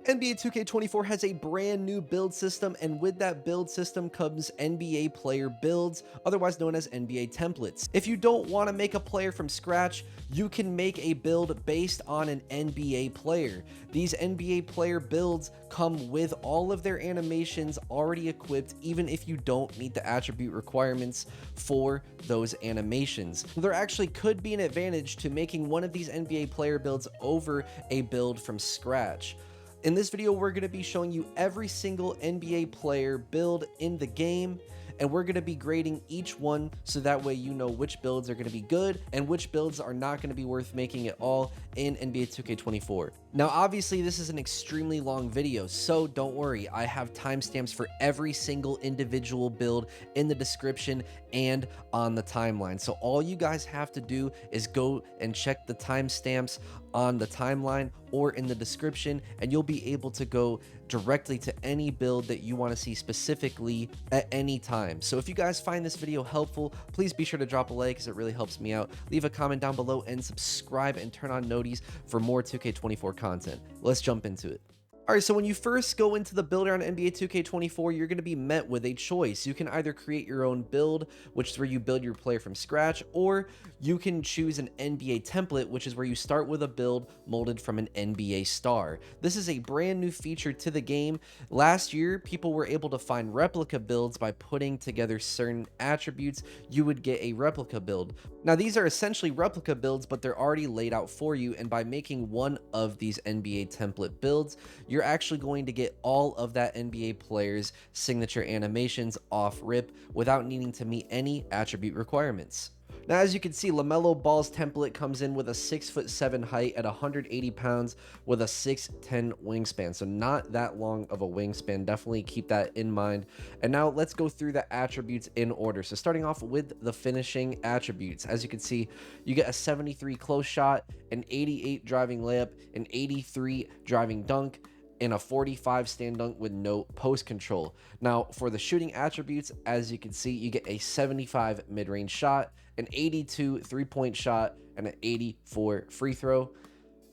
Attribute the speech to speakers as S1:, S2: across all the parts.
S1: NBA 2K24 has a brand new build system, and with that build system comes NBA player builds, otherwise known as NBA templates. If you don't want to make a player from scratch, you can make a build based on an NBA player. These NBA player builds come with all of their animations already equipped, even if you don't meet the attribute requirements for those animations. There actually could be an advantage to making one of these NBA player builds over a build from scratch. In this video, we're going to be showing you every single NBA player build in the game, and we're going to be grading each one so that way you know which builds are going to be good and which builds are not going to be worth making at all in NBA 2K24. Now, obviously, this is an extremely long video, so don't worry. I have timestamps for every single individual build in the description and on the timeline. So all you guys have to do is go and check the timestamps on the timeline or in the description, and you'll be able to go directly to any build that you want to see specifically at any time. So if you guys find this video helpful, please be sure to drop a like because it really helps me out. Leave a comment down below and subscribe and turn on noties for more 2K24 content. Let's jump into it. All right, so when you first go into the builder on NBA 2K24, you're going to be met with a choice. You can either create your own build, which is where you build your player from scratch, or you can choose an NBA template, which is where you start with a build molded from an NBA star. This is a brand new feature to the game. Last year, people were able to find replica builds by putting together certain attributes. You would get a replica build. Now, these are essentially replica builds, but they're already laid out for you, and by making one of these NBA template builds, you're actually going to get all of that NBA player's signature animations off rip without needing to meet any attribute requirements. Now, as you can see, LaMelo Ball's template comes in with a 6'7" height at 180 pounds with a 6'10" wingspan. So not that long of a wingspan. Definitely keep that in mind. And now let's go through the attributes in order. So starting off with the finishing attributes. As you can see, you get a 73 close shot, an 88 driving layup, an 83 driving dunk, and a 45 stand dunk with no post control. Now, for the shooting attributes, as you can see, you get a 75 mid-range shot, an 82 three-point shot, and an 84 free throw.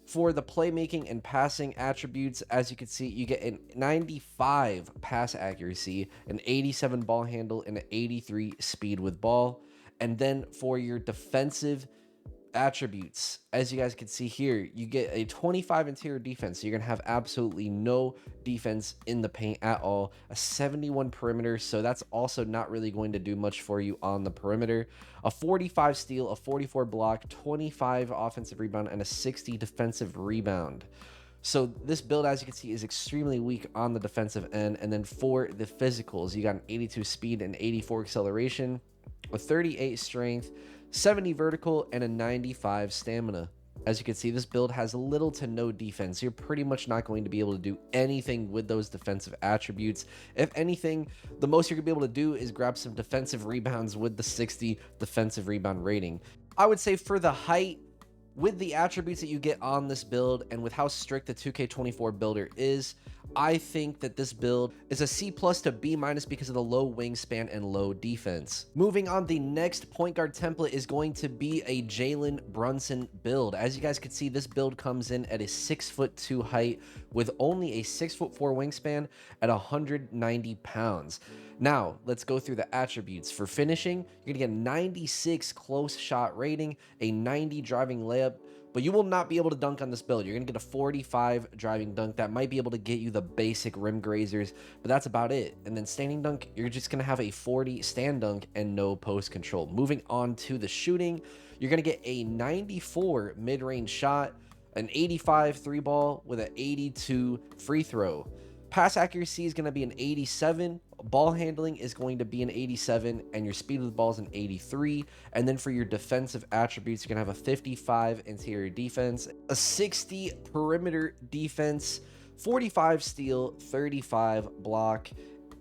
S1: For the playmaking and passing attributes, as you can see, you get a 95 pass accuracy, an 87 ball handle, and an 83 speed with ball. And then for your defensive attributes, as you guys can see here, you get a 25 interior defense, so you're gonna have absolutely no defense in the paint at all, a 71 perimeter, so that's also not really going to do much for you on the perimeter, a 45 steal, a 44 block, 25 offensive rebound, and a 60 defensive rebound. So this build, as you can see, is extremely weak on the defensive end. And then for the physicals, you got an 82 speed and 84 acceleration, a 38 strength, 70 vertical, and a 95 stamina. As you can see, this build has little to no defense. You're pretty much not going to be able to do anything with those defensive attributes. If anything, the most you're gonna be able to do is grab some defensive rebounds with the 60 defensive rebound rating. I would say for the height, with the attributes that you get on this build and with how strict the 2K24 builder is, I think that this build is a C+ to B- because of the low wingspan and low defense. Moving on, the next point guard template is going to be a Jalen Brunson build. As you guys can see, this build comes in at a 6'2" height with only a 6'4" wingspan at 190 pounds. Now, let's go through the attributes. For finishing, you're gonna get a 96 close shot rating, a 90 driving layup, but you will not be able to dunk on this build. You're gonna get a 45 driving dunk. That might be able to get you the basic rim grazers, but that's about it. And then standing dunk, you're just gonna have a 40 stand dunk and no post control. Moving on to the shooting, you're gonna get a 94 mid-range shot, an 85 three ball with an 82 free throw. Pass accuracy is going to be an 87, ball handling is going to be an 87, and your speed with the ball is an 83. And then for your defensive attributes, you're going to have a 55 interior defense, a 60 perimeter defense, 45 steal, 35 block,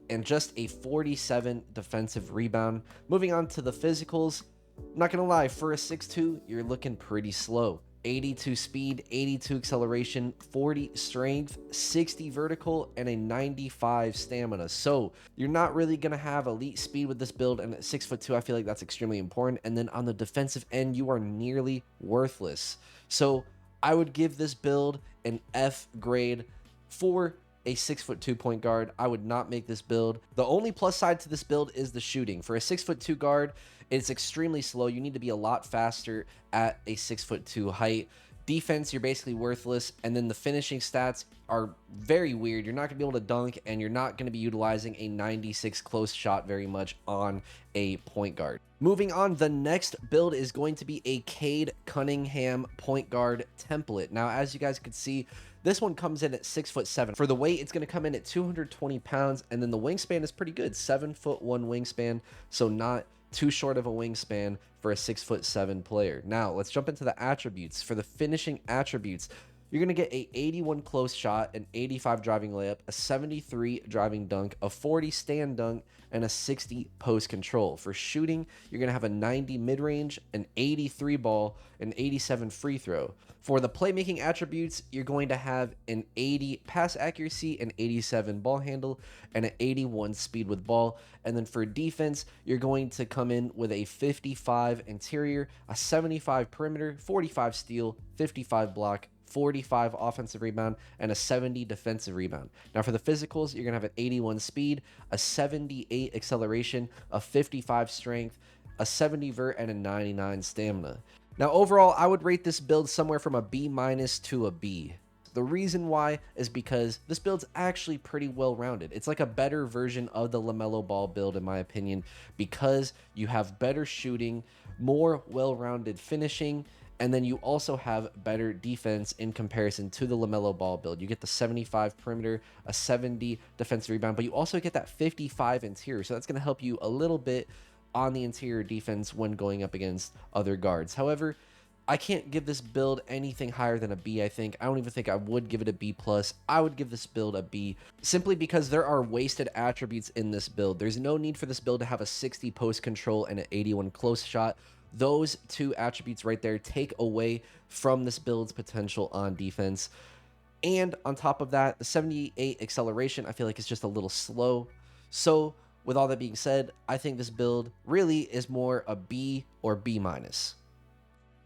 S1: and just a 47 defensive rebound. Moving on to the physicals, I'm not going to lie, for a 6'2", you're looking pretty slow. 82 speed, 82 acceleration, 40 strength, 60 vertical, and a 95 stamina. So you're not really going to have elite speed with this build, and at 6'2", I feel like that's extremely important. And then on the defensive end, you are nearly worthless. So I would give this build an F grade. For a 6'2" point guard, I would not make this build. The only plus side to this build is the shooting. For a 6'2" guard, it's extremely slow. You need to be a lot faster at a 6'2" height. Defense, you're basically worthless. And then the finishing stats are very weird. You're not going to be able to dunk, and you're not going to be utilizing a 96 close shot very much on a point guard. Moving on, the next build is going to be a Cade Cunningham point guard template. Now, as you guys can see, this one comes in at 6'7". For the weight, it's going to come in at 220 pounds, and then the wingspan is pretty good, 7'1" wingspan, so not too short of a wingspan for a 6'7" player. Now, let's jump into the attributes. For the finishing attributes, you're going to get a 81 close shot, an 85 driving layup, a 73 driving dunk, a 40 stand dunk, and a 60 post control. For shooting, you're going to have a 90 mid-range, an 83 ball, an 87 free throw. For the playmaking attributes, you're going to have an 80 pass accuracy, an 87 ball handle, and an 81 speed with ball. And then for defense, you're going to come in with a 55 interior, a 75 perimeter, 45 steal, 55 block, 45 offensive rebound, and a 70 defensive rebound. Now for the physicals, you're going to have an 81 speed, a 78 acceleration, a 55 strength, a 70 vert, and a 99 stamina. Now overall, I would rate this build somewhere from a B- to a B. The reason why is because this build's actually pretty well rounded. It's like a better version of the LaMelo Ball build in my opinion, because you have better shooting, more well-rounded finishing, and then you also have better defense in comparison to the LaMelo Ball build. You get the 75 perimeter, a 70 defensive rebound, but you also get that 55 interior. So that's going to help you a little bit on the interior defense when going up against other guards. However, I can't give this build anything higher than a B, I think. I don't even think I would give it a B+. I would give this build a B simply because there are wasted attributes in this build. There's no need for this build to have a 60 post control and an 81 close shot. Those two attributes right there take away from this build's potential on defense. And on top of that, the 78 acceleration, I feel like is just a little slow. So with all that being said, I think this build really is more a B or B-.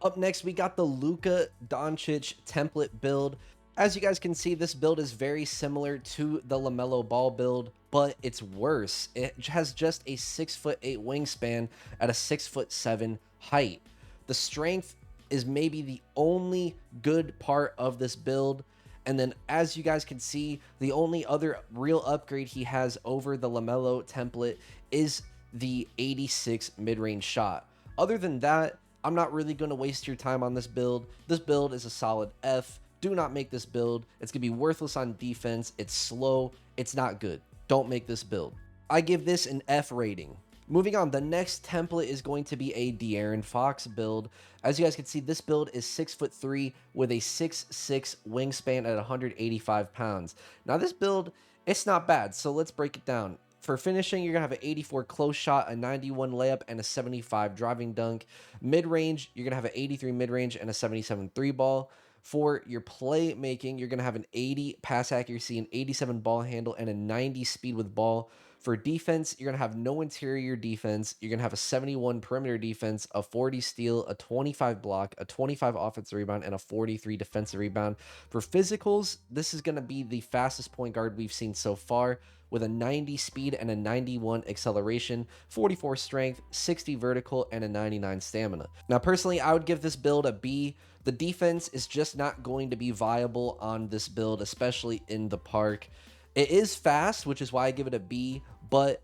S1: Up next, we got the Luka Doncic template build. As you guys can see, this build is very similar to the LaMelo Ball build, but it's worse. It has just a 6'8" wingspan at a 6'7" height. The strength is maybe the only good part of this build. And then as you guys can see, the only other real upgrade he has over the LaMelo template is the 86 mid-range shot. Other than that, I'm not really going to waste your time on this build. This build is a solid F. Do not make this build. It's going to be worthless on defense. It's slow. It's not good. Don't make this build. I give this an F rating. Moving on, the next template is going to be a De'Aaron Fox build. As you guys can see, this build is 6'3" with a 6'6" wingspan at 185 pounds. Now this build, it's not bad, so let's break it down. For finishing, you're going to have an 84 close shot, a 91 layup, and a 75 driving dunk. Mid-range, you're going to have an 83 mid-range and a 77 three ball. For your playmaking, you're going to have an 80 pass accuracy, an 87 ball handle, and a 90 speed with ball. For defense, you're going to have no interior defense. You're going to have a 71 perimeter defense, a 40 steal, a 25 block, a 25 offensive rebound, and a 43 defensive rebound. For physicals, this is going to be the fastest point guard we've seen so far, with a 90 speed and a 91 acceleration, 44 strength, 60 vertical, and a 99 stamina. Now, personally, I would give this build a B. The defense is just not going to be viable on this build, especially in the park. It is fast, which is why I give it a B, but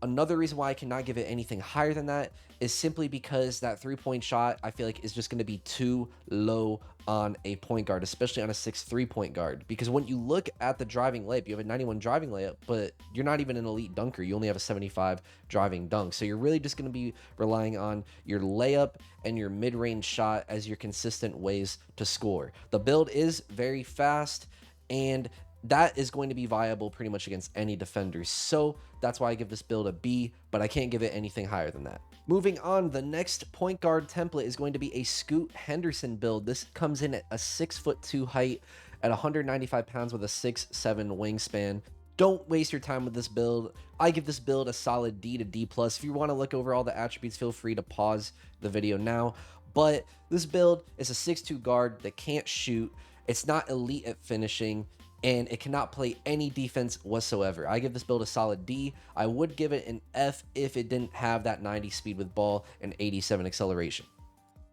S1: another reason why I cannot give it anything higher than that is simply because that three-point shot, I feel like, is just going to be too low on a point guard, especially on a 6'3" point guard. Because when you look at the driving layup, you have a 91 driving layup, but you're not even an elite dunker. You only have a 75 driving dunk. So you're really just going to be relying on your layup and your mid-range shot as your consistent ways to score. The build is very fast, and that is going to be viable pretty much against any defenders. So that's why I give this build a B, but I can't give it anything higher than that. Moving on, the next point guard template is going to be a Scoot Henderson build. This comes in at a 6'2" height at 195 pounds with a 6'7" wingspan. Don't waste your time with this build. I give this build a solid D to D+. If you want to look over all the attributes, feel free to pause the video now. But this build is a 6'2" guard that can't shoot. It's not elite at finishing. and it cannot play any defense whatsoever. I give this build a solid D. I would give it an F if it didn't have that 90 speed with ball and 87 acceleration.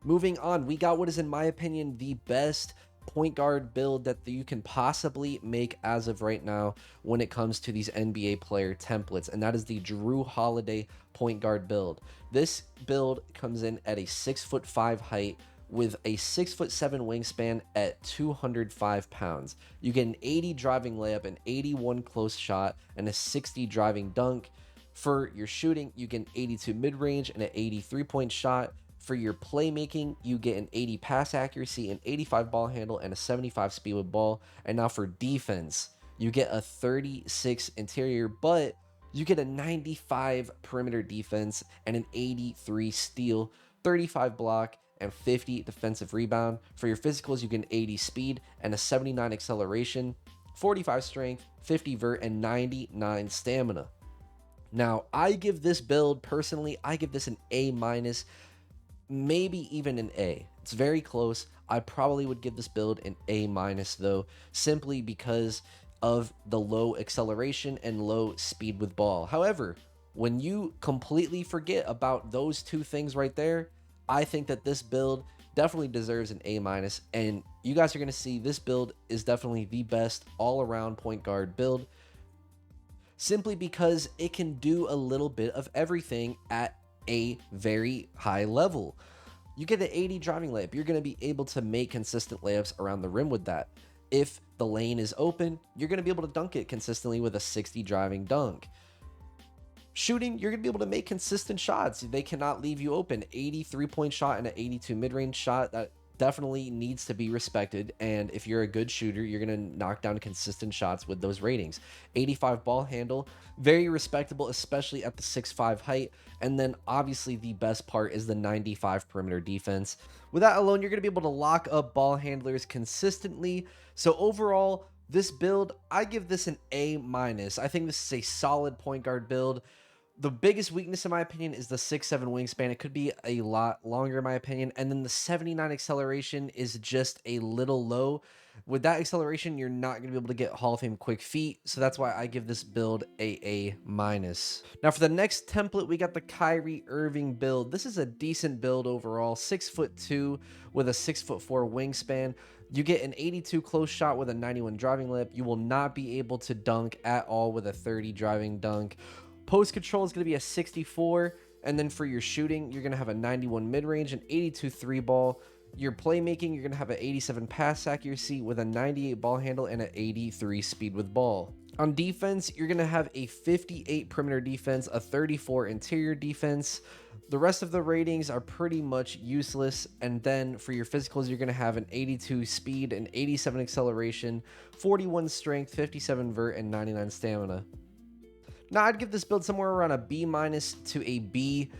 S1: Moving on, we got what is, in my opinion, the best point guard build that you can possibly make as of right now when it comes to these NBA player templates, and that is the Jrue Holiday point guard build. This build comes in at a 6'5" height with a 6'7" wingspan at 205 pounds. You get an 80 driving layup, an 81 close shot, and a 60 driving dunk. For your shooting, you get an 82 mid-range and an 83 point shot. For your playmaking, you get an 80 pass accuracy, an 85 ball handle, and a 75 speed with ball. And now for defense, you get a 36 interior, but you get a 95 perimeter defense and an 83 steal, 35 block, and 50 defensive rebound. For your physicals, you get an 80 speed and a 79 acceleration, 45 strength, 50 vert, and 99 stamina. Now, I give this build, personally, I give this an A-, maybe even an A. It's very close. I probably would give this build an A- though, simply because of the low acceleration and low speed with ball. However, when you completely forget about those two things right there, I think that this build definitely deserves an A-, and you guys are going to see this build is definitely the best all-around point guard build, simply because it can do a little bit of everything at a very high level. You get the 80 driving layup. You're going to be able to make consistent layups around the rim with that. If the lane is open, you're going to be able to dunk it consistently with a 60 driving dunk. Shooting, you're going to be able to make consistent shots. They cannot leave you open. 83 point shot and an 82 mid-range shot, that definitely needs to be respected. And if you're a good shooter, you're going to knock down consistent shots with those ratings. 85 ball handle, very respectable, especially at the 6'5" height. And then obviously the best part is the 95 perimeter defense. With that alone, you're going to be able to lock up ball handlers consistently. So overall, this build, I give this an A-. I think this is a solid point guard build. The biggest weakness, in my opinion, is the 6'7" wingspan. It could be a lot longer, in my opinion. And then the 79 acceleration is just a little low. With that acceleration, you're not going to be able to get Hall of Fame quick feet. So that's why I give this build a A-. Now, for the next template, we got the Kyrie Irving build. This is a decent build overall. 6'2" with a 6'4" wingspan. You get an 82 close shot with a 91 driving lip. You will not be able to dunk at all with a 30 driving dunk. Post control is going to be a 64, and then for your shooting, you're going to have a 91 mid-range, an 82 3-ball. Your playmaking, you're going to have an 87 pass accuracy with a 98 ball handle and an 83 speed with ball. On defense, you're going to have a 58 perimeter defense, a 34 interior defense. The rest of the ratings are pretty much useless. And then for your physicals, you're going to have an 82 speed, an 87 acceleration, 41 strength, 57 vert, and 99 stamina. Now, I'd give this build somewhere around a B- to a B.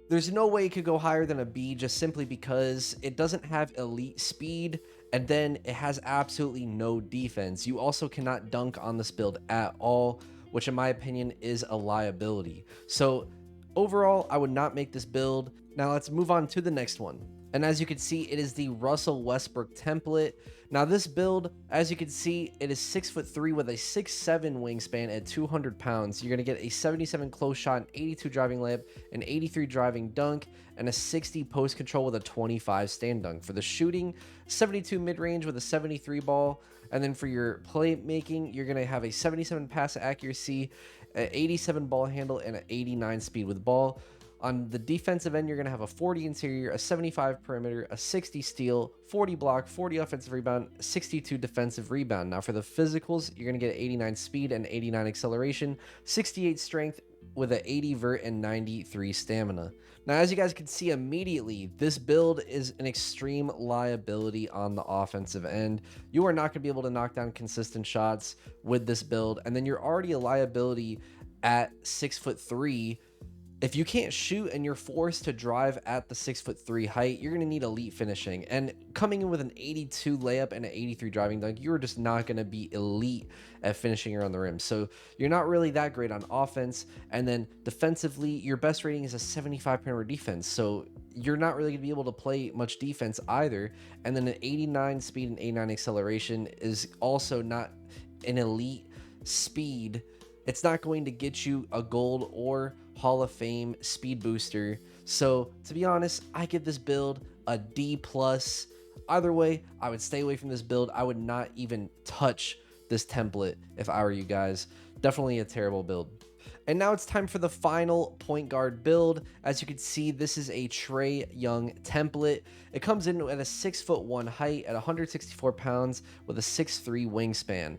S1: There's no way it could go higher than a B, just simply because it doesn't have elite speed, and then it has absolutely no defense. You also cannot dunk on this build at all, which in my opinion is a liability. So overall, I would not make this build. Now let's move on to the next one. And as you can see, it is the Russell Westbrook template. Now this build, as you can see, it is 6'3" with a 6'7" wingspan at 200 pounds. You're going to get a 77 close shot, an 82 driving layup, an 83 driving dunk, and a 60 post control with a 25 stand dunk. For the shooting, 72 mid-range with a 73 ball. And then for your playmaking, you're going to have a 77 pass accuracy, an 87 ball handle, and an 89 speed with ball. On the defensive end, you're going to have a 40 interior, a 75 perimeter, a 60 steal, 40 block, 40 offensive rebound, 62 defensive rebound. Now for the physicals, you're going to get 89 speed and 89 acceleration, 68 strength with an 80 vert and 93 stamina. Now, as you guys can see immediately, this build is an extreme liability on the offensive end. You are not going to be able to knock down consistent shots with this build. And then you're already a liability at 6'3". If you can't shoot and you're forced to drive at the 6'3" height, you're going to need elite finishing. And coming in with an 82 layup and an 83 driving dunk, you're just not going to be elite at finishing around the rim. So you're not really that great on offense. And then defensively, your best rating is a 75 perimeter defense. So you're not really going to be able to play much defense either. And then an 89 speed and 89 acceleration is also not an elite speed. It's not going to get you a gold or Hall of Fame speed booster. So to be honest, I give this build a D+. Either way, I would stay away from this build. I would not even touch this template if I were you guys. Definitely a terrible build. And now it's time for the final point guard build. As you can see, this is a Trae Young template. It comes in at a 6'1" height at 164 pounds with a 6'3" wingspan.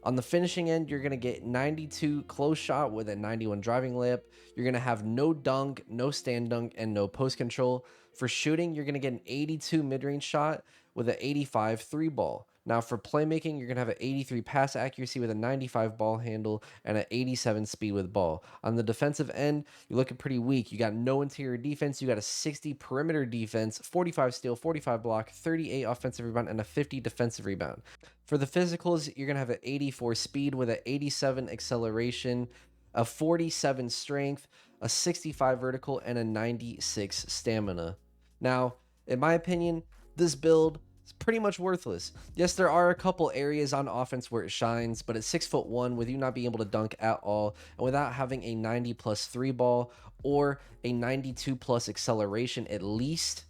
S1: On the finishing end, you're going to get 92 close shot with a 91 driving layup. You're going to have no dunk, no stand dunk, and no post control. For shooting, you're going to get an 82 mid-range shot with an 85 three ball. Now for playmaking, you're going to have an 83 pass accuracy with a 95 ball handle and an 87 speed with ball. On the defensive end, you're looking pretty weak. You got no interior defense. You got a 60 perimeter defense, 45 steal, 45 block, 38 offensive rebound, and a 50 defensive rebound. For the physicals, you're going to have an 84 speed with an 87 acceleration, a 47 strength, a 65 vertical, and a 96 stamina. Now, in my opinion, this build is pretty much worthless. Yes, there are a couple areas on offense where it shines, but at 6'1", with you not being able to dunk at all, and without having a 90+ three ball or a 92+ acceleration at least,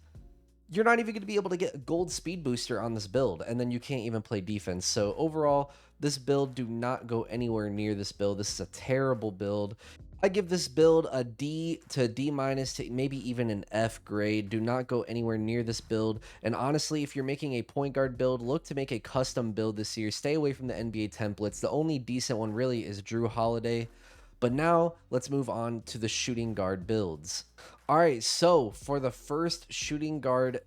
S1: you're not even going to be able to get a gold speed booster on this build, and then you can't even play defense. So overall, this build, do not go anywhere near this build. This is a terrible build. I give this build a D to D- to maybe even an F grade. Do not go anywhere near this build. And honestly, if you're making a point guard build, look to make a custom build this year. Stay away from the NBA templates. The only decent one really is Jrue Holiday. But now let's move on to the shooting guard builds. All right, so for the first shooting guard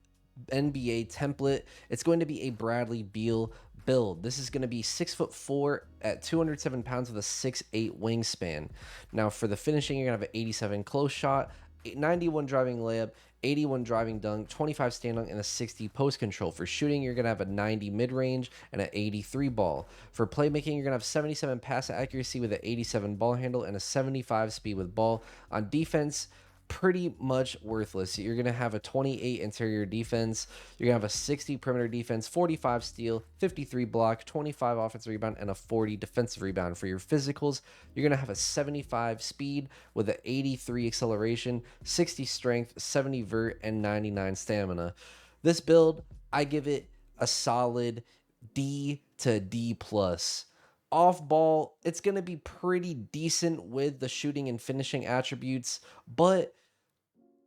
S1: NBA template, it's going to be a Bradley Beal build. This is going to be 6'4" at 207 pounds with a 6'8" wingspan. Now for the finishing, you're going to have an 87 close shot, 91 driving layup, 81 driving dunk, 25 stand dunk, and a 60 post control. For shooting, you're going to have a 90 mid-range and an 83 ball. For playmaking, you're going to have 77 pass accuracy with an 87 ball handle and a 75 speed with ball. On defense, pretty much worthless. You're going to have a 28 interior defense. You're going to have a 60 perimeter defense, 45 steal, 53 block, 25 offensive rebound, and a 40 defensive rebound. For your physicals, you're going to have a 75 speed with an 83 acceleration, 60 strength, 70 vert, and 99 stamina. This build, I give it a solid D to D+. Off ball, it's going to be pretty decent with the shooting and finishing attributes, but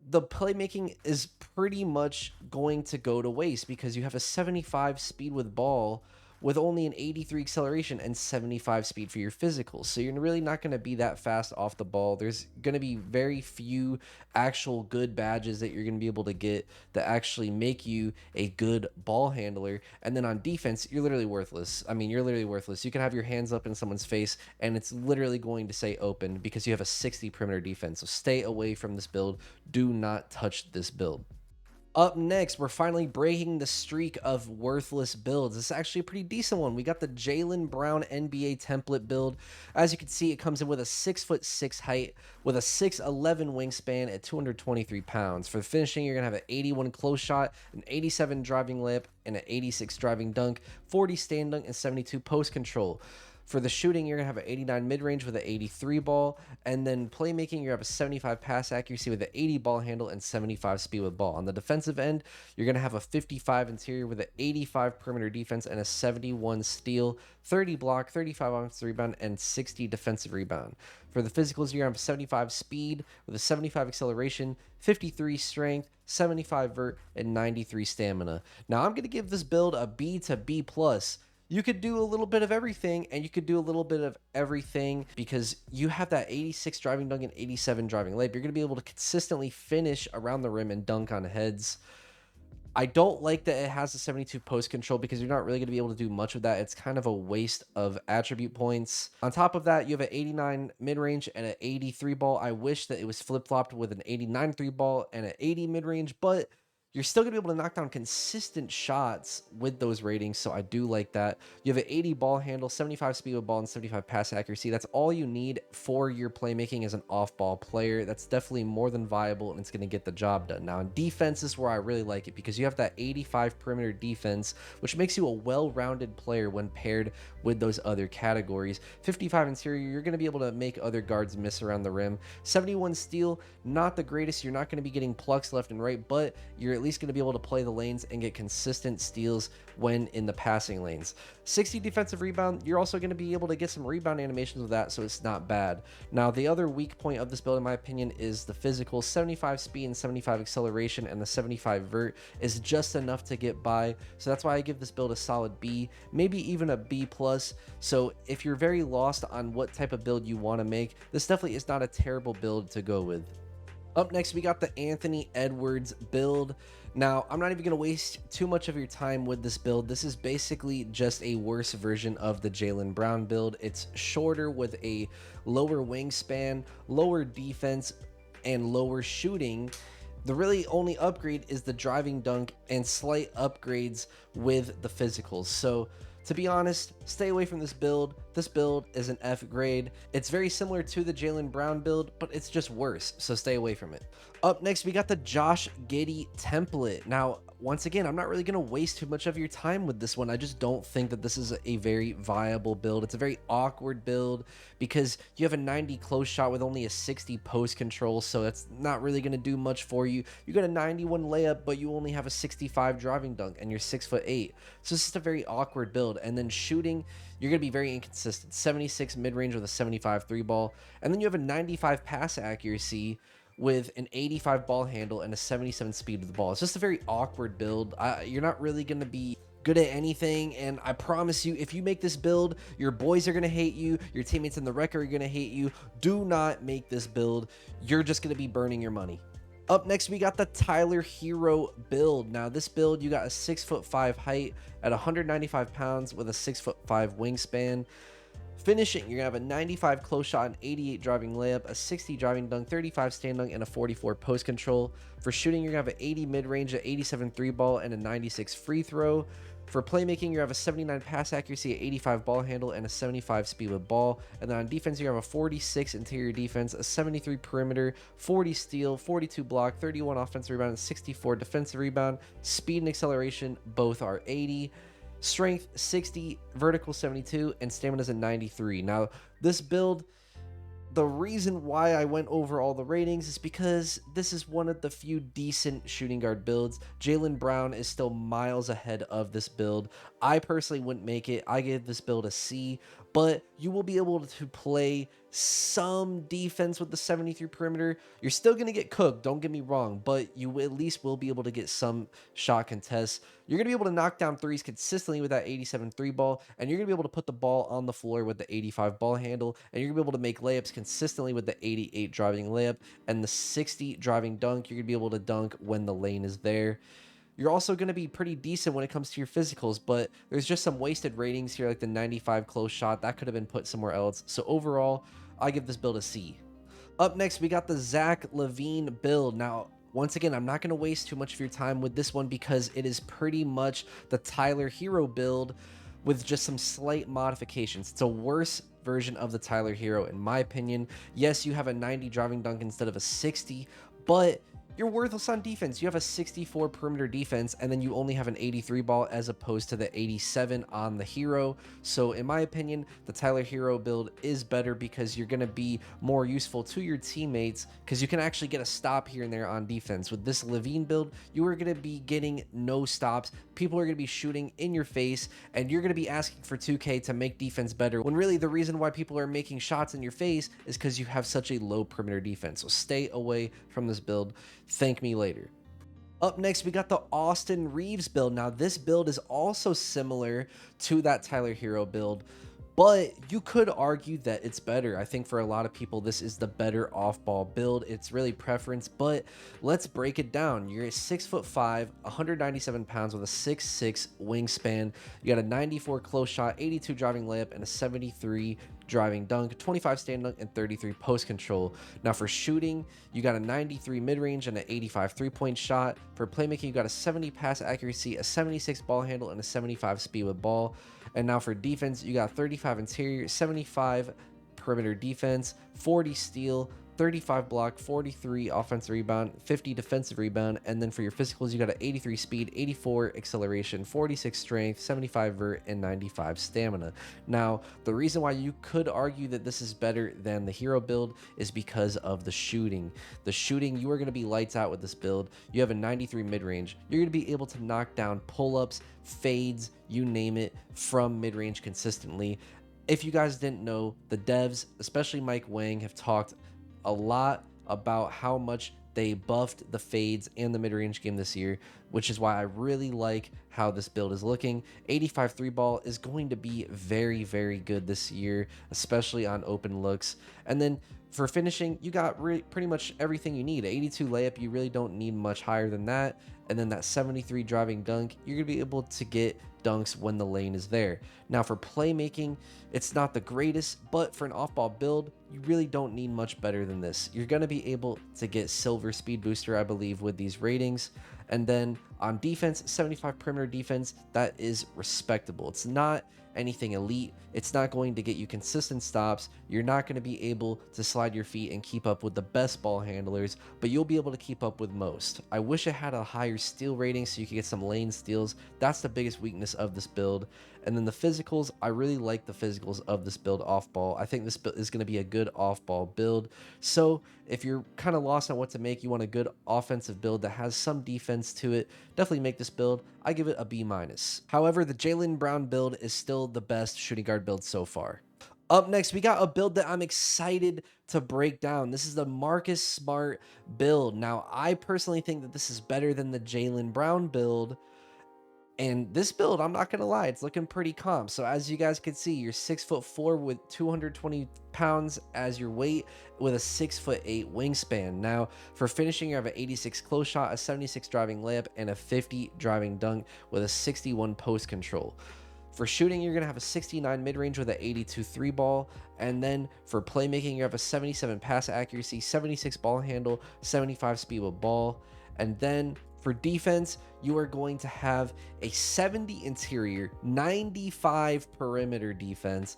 S1: the playmaking is pretty much going to go to waste because you have a 75 speed with ball with only an 83 acceleration and 75 speed for your physicals. So you're really not going to be that fast off the ball. There's going to be very few actual good badges that you're going to be able to get that actually make you a good ball handler. And then on defense, you're literally worthless. I mean, you're literally worthless. You can have your hands up in someone's face and it's literally going to say open because you have a 60 perimeter defense. So stay away from this build. Do not touch this build. Up next, we're finally breaking the streak of worthless builds. This is actually a pretty decent one. We got the Jalen Brown NBA template build. As you can see, it comes in with a 6'6" height with a 6'11" wingspan at 223 pounds. For the finishing, you're going to have an 81 close shot, an 87 driving layup, and an 86 driving dunk, 40 stand dunk, and 72 post control. For the shooting, you're going to have an 89 mid-range with an 83 ball. And then playmaking, you're going to have a 75 pass accuracy with an 80 ball handle and 75 speed with ball. On the defensive end, you're going to have a 55 interior with an 85 perimeter defense and a 71 steal, 30 block, 35 offensive rebound, and 60 defensive rebound. For the physicals, you're going to have 75 speed with a 75 acceleration, 53 strength, 75 vert, and 93 stamina. Now, I'm going to give this build a B to B+. You could do a little bit of everything, and you could do a little bit of everything because you have that 86 driving dunk and 87 driving layup. You're going to be able to consistently finish around the rim and dunk on heads. I don't like that it has the 72 post control because you're not really going to be able to do much with that. It's kind of a waste of attribute points. On top of that, you have an 89 mid-range and an 83 ball. I wish that it was flip-flopped with an 89 3 ball and an 80 mid-range, but you're still going to be able to knock down consistent shots with those ratings. So I do like that. You have an 80 ball handle, 75 speed with ball, and 75 pass accuracy. That's all you need for your playmaking as an off-ball player. That's definitely more than viable, and it's going to get the job done. Now, in defense is where I really like it, because you have that 85 perimeter defense, which makes you a well-rounded player when paired with those other categories. 55 interior, you're going to be able to make other guards miss around the rim. 71 steal, not the greatest. You're not going to be getting plucks left and right, but you're at least going to be able to play the lanes and get consistent steals when in the passing lanes. 60 defensive rebound, you're also going to be able to get some rebound animations with that, so it's not bad. Now, the other weak point of this build, in my opinion, is the physical. 75 speed and 75 acceleration, and the 75 vert is just enough to get by, so that's why I give this build a solid B, maybe even a B+. So if you're very lost on what type of build you want to make, this definitely is not a terrible build to go with. Up next, we got the Anthony Edwards build. Now, I'm not even going to waste too much of your time with this build. This is basically just a worse version of the Jalen Brown build. It's shorter with a lower wingspan, lower defense, and lower shooting. The really only upgrade is the driving dunk and slight upgrades with the physicals. So to be honest, stay away from this build. This build is an F grade. It's very similar to the Jalen Brown build, but it's just worse, so stay away from it. Up next, we got the Josh Giddey template. Now, once again, I'm not really going to waste too much of your time with this one. I just don't think that this is a very viable build. It's a very awkward build because you have a 90 close shot with only a 60 post control, so that's not really going to do much for you. You got a 91 layup, but you only have a 65 driving dunk, and you're 6'8". So it's just a very awkward build. And then shooting, you're going to be very inconsistent. 76 mid-range with a 75 3 ball. And then you have a 95 pass accuracy with an 85 ball handle and a 77 speed with the ball. It's just a very awkward build. You're not really going to be good at anything, and I promise you, if you make this build, your boys are going to hate you, your teammates in the rec are going to hate you. Do not make this build. You're just going to be burning your money. Up next, we got the Tyler Herro build. Now, this build, you got a 6'5" height at 195 pounds with a 6'5" wingspan. Finishing, you're going to have a 95 close shot, an 88 driving layup, a 60 driving dunk, 35 stand dunk, and a 44 post control. For shooting, you're going to have an 80 mid-range, an 87 3 ball, and a 96 free throw. For playmaking, you have a 79 pass accuracy, an 85 ball handle, and a 75 speed with ball. And then on defense, you have a 46 interior defense, a 73 perimeter, 40 steal, 42 block, 31 offensive rebound, and 64 defensive rebound. Speed and acceleration, both are 80. Strength 60, vertical 72, and stamina is a 93. Now, this build, the reason why I went over all the ratings is because this is one of the few decent shooting guard builds. Jalen Brown is still miles ahead of this build. I personally wouldn't make it. I gave this build a C, but you will be able to play some defense with the 73 perimeter. You're still going to get cooked, don't get me wrong, but you at least will be able to get some shot contests. You're going to be able to knock down threes consistently with that 87 3 ball, and you're going to be able to put the ball on the floor with the 85 ball handle, and you're going to be able to make layups consistently with the 88 driving layup, and the 60 driving dunk. You're going to be able to dunk when the lane is there. You're also going to be pretty decent when it comes to your physicals, but there's just some wasted ratings here, like the 95 close shot. That could have been put somewhere else. So overall, I give this build a C. Up next, we got the Zach LaVine build. Now, once again, I'm not going to waste too much of your time with this one because it is pretty much the Tyler Herro build with just some slight modifications. It's a worse version of the Tyler Herro, in my opinion. Yes, you have a 90 driving dunk instead of a 60, but you're worthless on defense. You have a 64 perimeter defense, and then you only have an 83 ball as opposed to the 87 on the Herro. So in my opinion, the Tyler Herro build is better because you're going to be more useful to your teammates because you can actually get a stop here and there on defense. With this LaVine build, you are going to be getting no stops. People are going to be shooting in your face, and you're going to be asking for 2K to make defense better, when really the reason why people are making shots in your face is because you have such a low perimeter defense. So stay away from this build. Thank me later. Up next, we got the Austin Reaves build. Now, this build is also similar to that Tyler Herro build, but you could argue that it's better. I think for a lot of people, this is the better off-ball build. It's really preference, but let's break it down. You're 6'5", 197 pounds with a 6'6" wingspan. You got a 94 close shot, 82 driving layup, and a 73 driving dunk, 25 stand dunk, and 33 post control. Now for shooting, you got a 93 mid-range and an 85 three-point shot. For playmaking, you got a 70 pass accuracy, a 76 ball handle, and a 75 speed with ball. And now for defense, you got 35 interior, 75 perimeter defense, 40 steal, 35 block, 43 offensive rebound, 50 defensive rebound. And then for your physicals, you got an 83 speed, 84 acceleration, 46 strength, 75 vert, and 95 stamina. Now, the reason why you could argue that this is better than the Herro build is because of the shooting. The shooting, you are going to be lights out with this build. You have a 93 mid-range. You're going to be able to knock down pull-ups, fades, you name it, from mid-range consistently. If you guys didn't know, the devs, especially Mike Wang, have talked a lot about how much they buffed the fades and the mid-range game this year, which is why I really like how this build is looking. 85 3 ball is going to be very, very good this year, especially on open looks. And then for finishing, you got pretty much everything you need. 82 layup, you really don't need much higher than that. And then that 73 driving dunk, you're going to be able to get dunks when the lane is there. Now for playmaking, it's not the greatest, but for an off-ball build, you really don't need much better than this. You're going to be able to get silver speed booster, I believe, with these ratings. And then on defense, 75 perimeter defense, that is respectable. It's not anything elite. It's not going to get you consistent stops. You're not going to be able to slide your feet and keep up with the best ball handlers, but you'll be able to keep up with most. I wish it had a higher steal rating so you could get some lane steals. That's the biggest weakness of this build. And then the physicals, I really like the physicals of this build off ball. I think this build is going to be a good off ball build. So if you're kind of lost on what to make, you want a good offensive build that has some defense to it, definitely make this build. I give it a B-. However, the Jalen Brown build is still the best shooting guard build so far. Up next, we got a build that I'm excited to break down. This is the Marcus Smart build. Now, I personally think that this is better than the Jalen Brown build. And this build, I'm not going to lie, it's looking pretty calm. So as you guys can see, you're 6'4" with 220 pounds as your weight with a 6'8" wingspan. Now, for finishing, you have an 86 close shot, a 76 driving layup, and a 50 driving dunk with a 61 post control. For shooting, you're going to have a 69 mid-range with an 82 3 ball. And then for playmaking, you have a 77 pass accuracy, 76 ball handle, 75 speed with ball. And then for defense, you are going to have a 70 interior, 95 perimeter defense,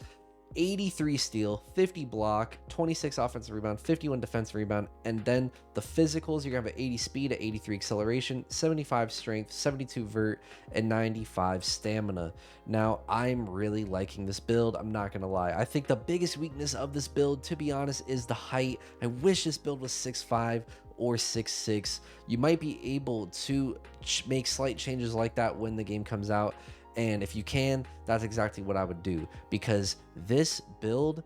S1: 83 steal, 50 block, 26 offensive rebound, 51 defensive rebound. And then the physicals, you're going to have an 80 speed, 83 acceleration, 75 strength, 72 vert, and 95 stamina. Now, I'm really liking this build. I'm not going to lie. I think the biggest weakness of this build, to be honest, is the height. I wish this build was 6'5" or 6'6". You might be able to make slight changes like that when the game comes out. And if you can, that's exactly what I would do, because this build,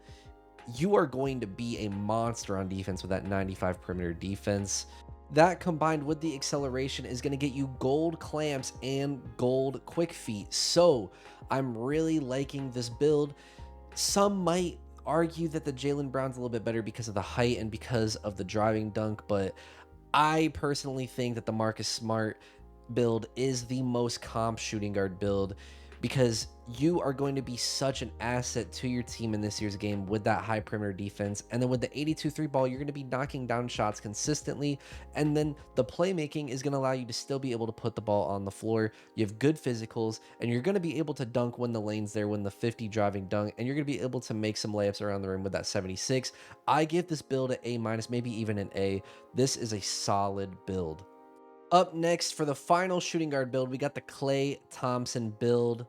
S1: you are going to be a monster on defense with that 95 perimeter defense. That combined with the acceleration is going to get you gold clamps and gold quick feet. So I'm really liking this build. Some might argue that the Jalen Brown's a little bit better because of the height and because of the driving dunk, but I personally think that the Marcus Smart build is the most comp shooting guard build, because you are going to be such an asset to your team in this year's game with that high perimeter defense. And then with the 82 3 ball, you're going to be knocking down shots consistently. And then the playmaking is going to allow you to still be able to put the ball on the floor. You have good physicals, and you're going to be able to dunk when the lane's there, when the 50 driving dunk, and you're going to be able to make some layups around the rim with that 76. I give this build an A-, maybe even an A. This is a solid build. Up next, for the final shooting guard build, we got the Klay Thompson build.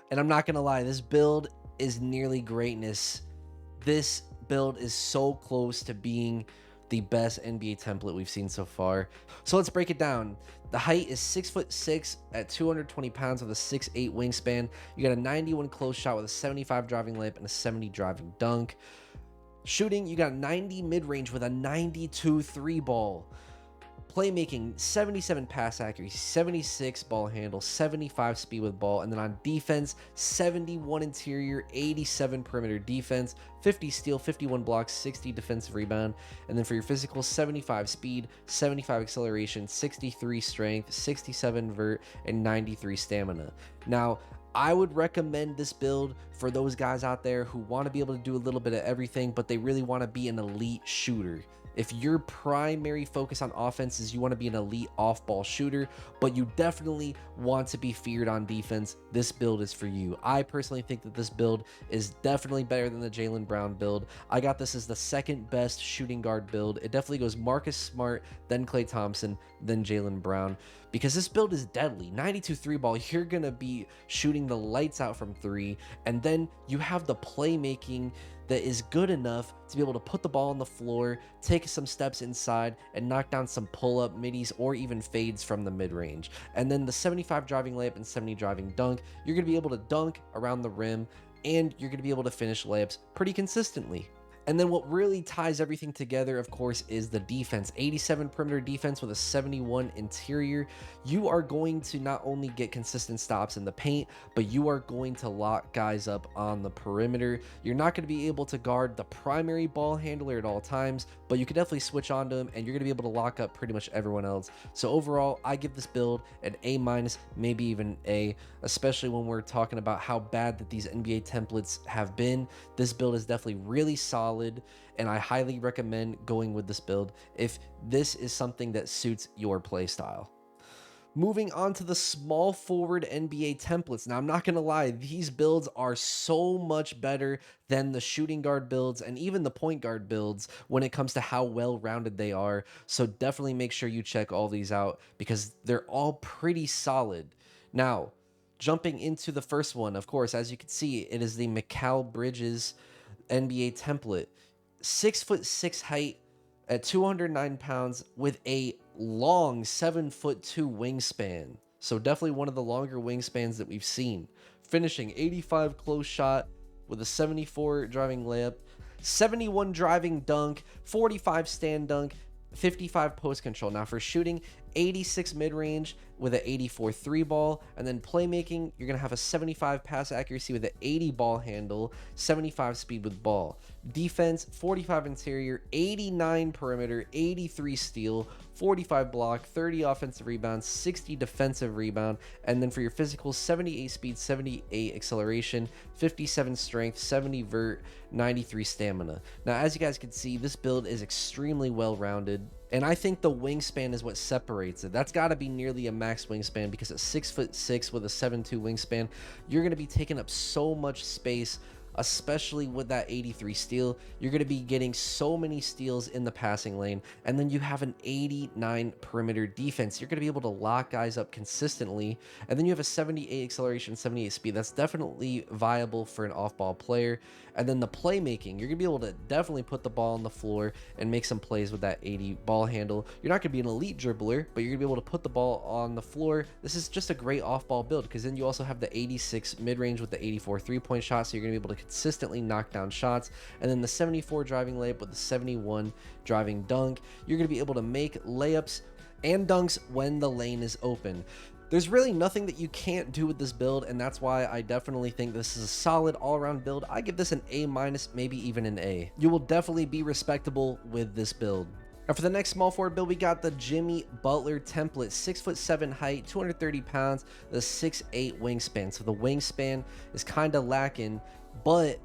S1: And I'm not going to lie, this build is nearly greatness. This build is so close to being the best NBA template we've seen so far. So let's break it down. The height is 6'6" at 220 pounds with a 6'8" wingspan. You got a 91 close shot with a 75 driving layup and a 70 driving dunk. Shooting, you got 90 mid-range with a 92 3 ball. Playmaking, 77 pass accuracy, 76 ball handle, 75 speed with ball. And then on defense, 71 interior, 87 perimeter defense, 50 steal, 51 blocks, 60 defensive rebound. And then for your physical, 75 speed, 75 acceleration, 63 strength, 67 vert, and 93 stamina. Now, I would recommend this build for those guys out there who want to be able to do a little bit of everything, but they really want to be an elite shooter. If your primary focus on offense is you want to be an elite off-ball shooter, but you definitely want to be feared on defense, this build is for you. I personally think that this build is definitely better than the Jalen Brown build. I got this as the second best shooting guard build. It definitely goes Marcus Smart, then Klay Thompson, then Jalen Brown, because this build is deadly. 92 3 ball, you're going to be shooting the lights out from three, and then you have the playmaking that is good enough to be able to put the ball on the floor, take some steps inside, and knock down some pull-up middies or even fades from the mid-range. And then the 75 driving layup and 70 driving dunk, you're going to be able to dunk around the rim, and you're going to be able to finish layups pretty consistently. And then what really ties everything together, of course, is the defense. 87 perimeter defense with a 71 interior. You are going to not only get consistent stops in the paint, but you are going to lock guys up on the perimeter. You're not going to be able to guard the primary ball handler at all times, but you can definitely switch on to him, and you're going to be able to lock up pretty much everyone else. So overall, I give this build an A-, maybe even A, especially when we're talking about how bad that these NBA templates have been. This build is definitely really solid, and I highly recommend going with this build if this is something that suits your play style. Moving on to the small forward NBA templates. Now, I'm not going to lie, these builds are so much better than the shooting guard builds and even the point guard builds when it comes to how well-rounded they are. So definitely make sure you check all these out because they're all pretty solid. Now, jumping into the first one, of course, as you can see, it is the Mikal Bridges NBA template. 6'6" height at 209 pounds with a long 7'2" wingspan. So definitely one of the longer wingspans that we've seen. Finishing 85 close shot with a 74 driving layup, 71 driving dunk, 45 stand dunk, 55 post control. Now for shooting, 86 mid-range with an 84 3 ball, and then playmaking, you're gonna have a 75 pass accuracy with an 80 ball handle, 75 speed with ball. Defense, 45 interior, 89 perimeter, 83 steal, 45 block, 30 offensive rebounds, 60 defensive rebound, and then for your physical, 78 speed, 78 acceleration, 57 strength, 70 vert, 93 stamina. Now as you guys can see, this build is extremely well rounded, and I think the wingspan is what separates it. That's got to be nearly a max wingspan because at 6'6" with a 7'2" wingspan, you're going to be taking up so much space, especially with that 83 steal. You're going to be getting so many steals in the passing lane, and then you have an 89 perimeter defense. You're going to be able to lock guys up consistently, and then you have a 78 acceleration, 78 speed. That's definitely viable for an off-ball player. And then the playmaking, you're going to be able to definitely put the ball on the floor and make some plays with that 80 ball handle. You're not going to be an elite dribbler, but you're going to be able to put the ball on the floor. This is just a great off-ball build because then you also have the 86 mid-range with the 84 three-point shot, so you're going to be able to consistently knock down shots. And then the 74 driving layup with the 71 driving dunk. You're going to be able to make layups and dunks when the lane is open. There's really nothing that you can't do with this build, and that's why I definitely think this is a solid all-around build. I give this an A-, maybe even an A. You will definitely be respectable with this build. Now for the next small forward build, we got the Jimmy Butler template. 6'7" height, 230 pounds, the 6'8" wingspan. So the wingspan is kind of lacking, but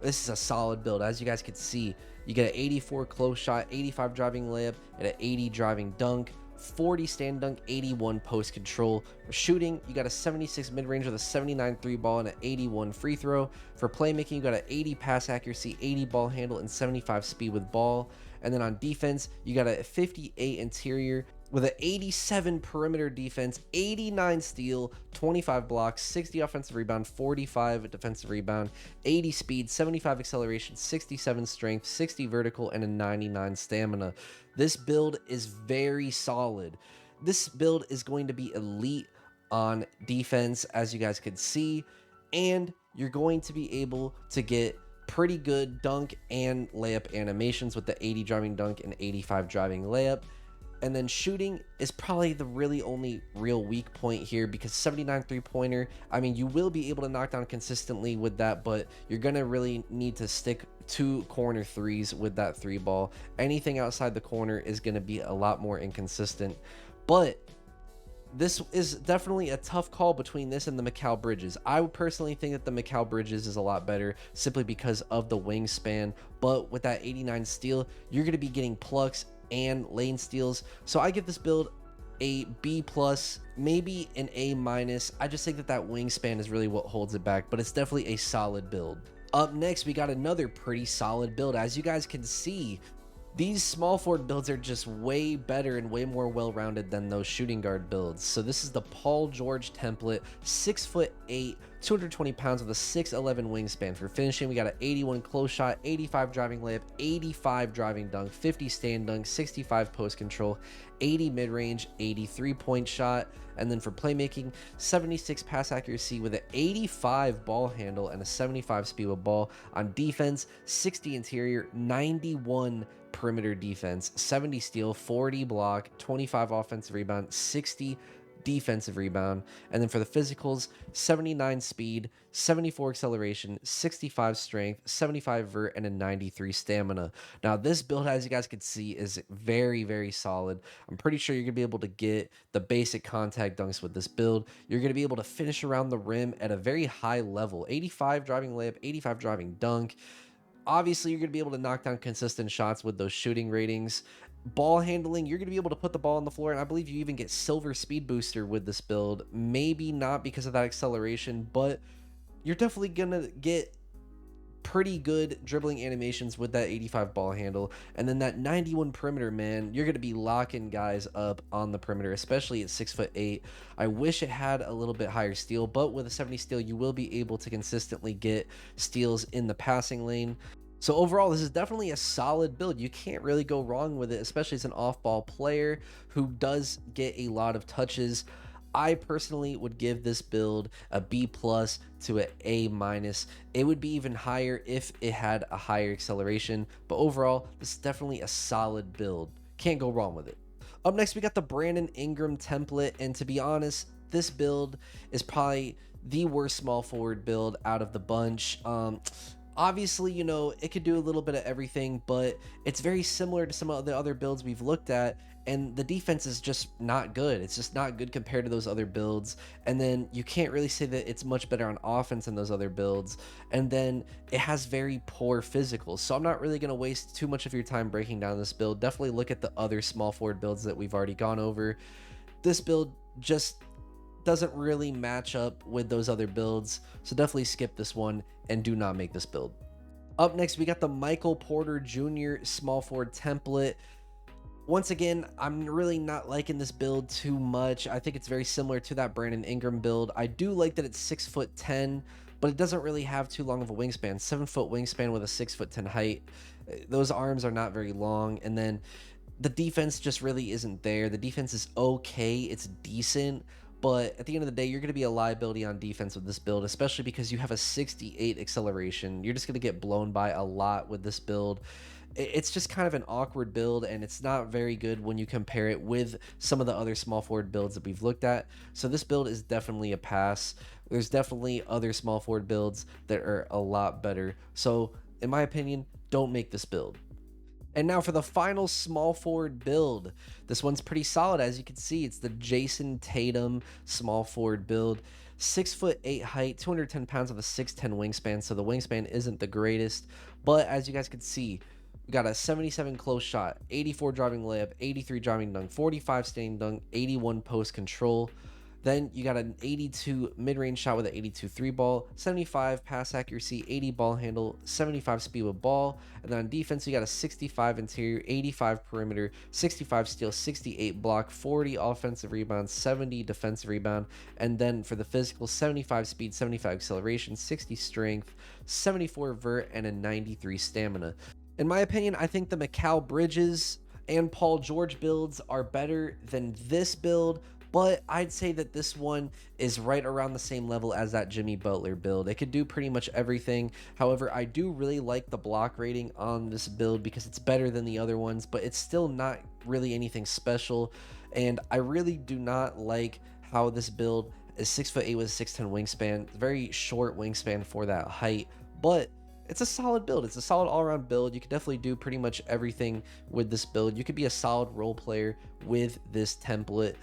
S1: this is a solid build. As you guys can see, you get an 84 close shot, 85 driving layup, and an 80 driving dunk, 40 stand dunk, 81 post control. For shooting, you got a 76 mid-range with a 79 3 ball and an 81 free throw. For playmaking, you got an 80 pass accuracy, 80 ball handle, and 75 speed with ball. And then on defense, you got a 58 interior with an 87 perimeter defense, 89 steal, 25 blocks, 60 offensive rebound, 45 defensive rebound, 80 speed, 75 acceleration, 67 strength, 60 vertical, and a 99 stamina. This build is very solid. This build is going to be elite on defense, as you guys can see, and you're going to be able to get pretty good dunk and layup animations with the 80 driving dunk and 85 driving layup. And then shooting is probably the really only real weak point here because 79 three-pointer, I mean, you will be able to knock down consistently with that, but you're going to really need to stick to corner threes with that three ball. Anything outside the corner is going to be a lot more inconsistent. But This is definitely a tough call between this and the Mikal Bridges. I would personally think that the Mikal Bridges is a lot better simply because of the wingspan, but with that 89 steal, you're going to be getting plucks and lane steals. So I give this build a B plus, maybe an A minus. I just think that that wingspan is really what holds it back, but it's definitely a solid build. Up next, we got another pretty solid build. As you guys can see, these small forward builds are just way better and way more well-rounded than those shooting guard builds. So this is the Paul George template, 6'8", 220 pounds with a 6'11" wingspan. For finishing, we got an 81 close shot, 85 driving layup, 85 driving dunk, 50 stand dunk, 65 post control, 80 mid-range, 83 point shot. And then for playmaking, 76 pass accuracy with an 85 ball handle and a 75 speed with ball. On defense, 60 interior, 91 perimeter defense, 70 steal, 40 block, 25 offensive rebound, 60 defensive rebound. And then for the physicals, 79 speed, 74 acceleration, 65 strength, 75 vert, and a 93 stamina. Now this build, as you guys can see, is very, very solid. I'm pretty sure you're gonna be able to get the basic contact dunks with this build. You're gonna be able to finish around the rim at a very high level, 85 driving layup, 85 driving dunk. Obviously, you're going to be able to knock down consistent shots with those shooting ratings. Ball handling, you're going to be able to put the ball on the floor, and I believe you even get silver speed booster with this build. Maybe not because of that acceleration, but you're definitely going to get pretty good dribbling animations with that 85 ball handle. And then that 91 perimeter, man, you're going to be locking guys up on the perimeter, especially at 6'8". I wish it had a little bit higher steal, but with a 70 steal, you will be able to consistently get steals in the passing lane. So overall, this is definitely a solid build. You can't really go wrong with it, especially as an off-ball player who does get a lot of touches. I personally would give this build a B plus to an A minus. It would be even higher if it had a higher acceleration, but overall, this is definitely a solid build. Can't go wrong with it. Up next, we got the Brandon Ingram template, and to be honest, this build is probably the worst small forward build out of the bunch. Obviously, you know, it could do a little bit of everything, but it's very similar to some of the other builds we've looked at, and the defense is just not good. It's just not good compared to those other builds. And then you can't really say that it's much better on offense than those other builds. And then it has very poor physicals. So I'm not really going to waste too much of your time breaking down this build. Definitely look at the other small forward builds that we've already gone over. This build just doesn't really match up with those other builds. So definitely skip this one and do not make this build. Up next, we got the Michael Porter Jr. small forward template. Once again, I'm really not liking this build too much. I think it's very similar to that Brandon Ingram build. I do like that it's 6'10", but it doesn't really have too long of a wingspan. 7-foot wingspan with a 6'10" height. Those arms are not very long. And then the defense just really isn't there. The defense is okay. It's decent. But at the end of the day, you're going to be a liability on defense with this build, especially because you have a 68 acceleration. You're just going to get blown by a lot with this build. It's just kind of an awkward build, and it's not very good when you compare it with some of the other small forward builds that we've looked at. So this build is definitely a pass. There's definitely other small forward builds that are a lot better. So in my opinion, don't make this build. And now for the final small forward build. This one's pretty solid. As you can see, it's the Jayson Tatum small forward build. 6'8" height, 210 pounds with a 6'10" wingspan. So the wingspan isn't the greatest, but as you guys can see, we got a 77 close shot, 84 driving layup, 83 driving dunk, 45 standing dunk, 81 post control. Then you got an 82 mid-range shot with an 82 3 ball, 75 pass accuracy, 80 ball handle, 75 speed with ball. And then on defense, you got a 65 interior, 85 perimeter, 65 steal, 68 block, 40 offensive rebound, 70 defensive rebound. And then for the physical, 75 speed, 75 acceleration, 60 strength, 74 vert, and a 93 stamina. In my opinion, I think the Mikal Bridges and Paul George builds are better than this build, but I'd say that this one is right around the same level as that Jimmy Butler build. It could do pretty much everything. However, I do really like the block rating on this build because it's better than the other ones, but it's still not really anything special. And I really do not like how this build is 6'8" with a 6'10" wingspan. Very short wingspan for that height, but it's a solid build. It's a solid all-around build. You can definitely do pretty much everything with this build. You could be a solid role player with this template.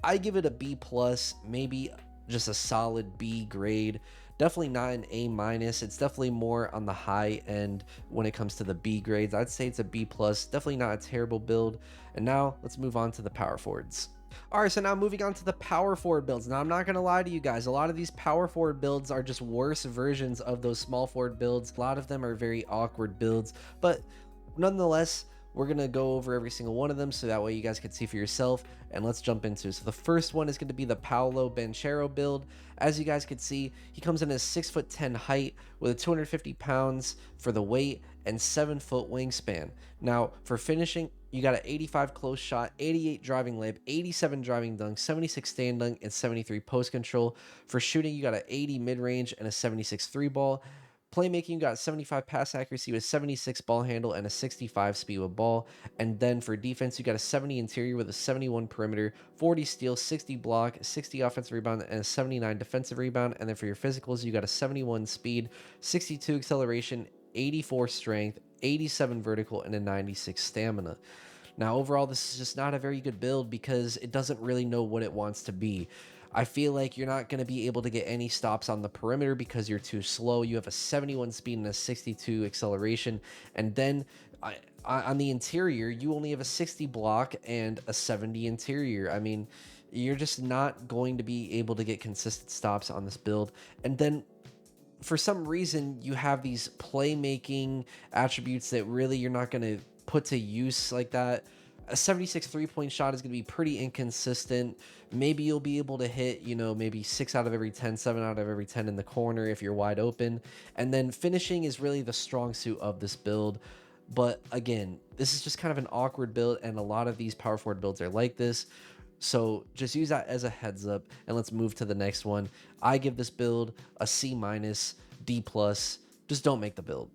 S1: I give it a B plus, maybe just a solid B grade. Definitely not an A minus. It's definitely more on the high end when it comes to the B grades. I'd say it's a B plus. Definitely not a terrible build. And now let's move on to the power forwards. All right, so now moving on to the power forward builds. Now, I'm not going to lie to you guys. A lot of these power forward builds are just worse versions of those small forward builds. A lot of them are very awkward builds, but nonetheless, we're going to go over every single one of them so that way you guys can see for yourself, and let's jump into it. So the first one is going to be the Paolo Banchero build. As you guys can see, he comes in at 6'10" height with 250 pounds for the weight and 7-foot wingspan. Now, for finishing, you got an 85 close shot, 88 driving layup, 87 driving dunk, 76 stand dunk, and 73 post control. For shooting, you got an 80 mid-range and a 76 three ball. Playmaking, you got 75 pass accuracy with 76 ball handle and a 65 speed with ball. And then for defense, you got a 70 interior with a 71 perimeter, 40 steal, 60 block, 60 offensive rebound, and a 79 defensive rebound. And then for your physicals, you got a 71 speed, 62 acceleration, 84 strength, 87 vertical, and a 96 stamina. Now, overall, this is just not a very good build because it doesn't really know what it wants to be. I feel like you're not going to be able to get any stops on the perimeter because you're too slow. You have a 71 speed and a 62 acceleration. And then on the interior, you only have a 60 block and a 70 interior. I mean, you're just not going to be able to get consistent stops on this build. And then for some reason, you have these playmaking attributes that really you're not going to put to use like that. A 76 3-point shot is going to be pretty inconsistent. Maybe you'll be able to hit, maybe 6 out of every 10, 7 out of every 10 in the corner if you're wide open. And then finishing is really the strong suit of this build. But again, this is just kind of an awkward build, and a lot of these power forward builds are like this. So just use that as a heads up, and let's move to the next one. I give this build a C minus, D plus. Just don't make the build.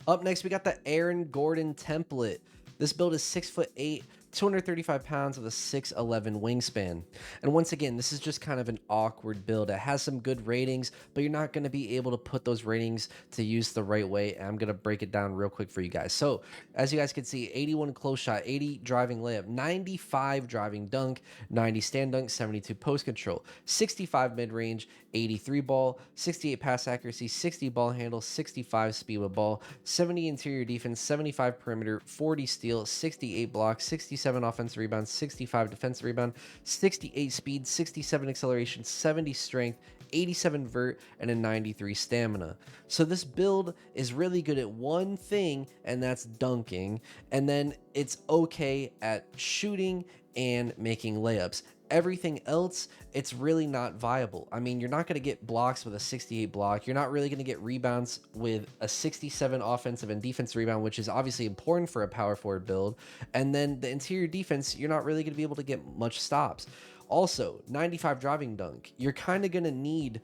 S1: Up next, we got the Aaron Gordon template. This build is 6'8", 235 pounds with a 6'11" wingspan. And once again, this is just kind of an awkward build. It has some good ratings, but you're not going to be able to put those ratings to use the right way. And I'm going to break it down real quick for you guys. So as you guys can see, 81 close shot, 80 driving layup, 95 driving dunk, 90 stand dunk, 72 post control, 65 mid-range, 83 ball, 68 pass accuracy, 60 ball handle, 65 speed with ball, 70 interior defense, 75 perimeter, 40 steal, 68 block, 67 offensive rebound, 65 defensive rebound, 68 speed, 67 acceleration, 70 strength, 87 vert, and a 93 stamina. So this build is really good at one thing, and that's dunking, and then it's okay at shooting and making layups. Everything else, it's really not viable. I mean, you're not going to get blocks with a 68 block. You're not really going to get rebounds with a 67 offensive and defensive rebound, which is obviously important for a power forward build. And then the interior defense, you're not really going to be able to get much stops. Also, 95 driving dunk. You're kind of going to need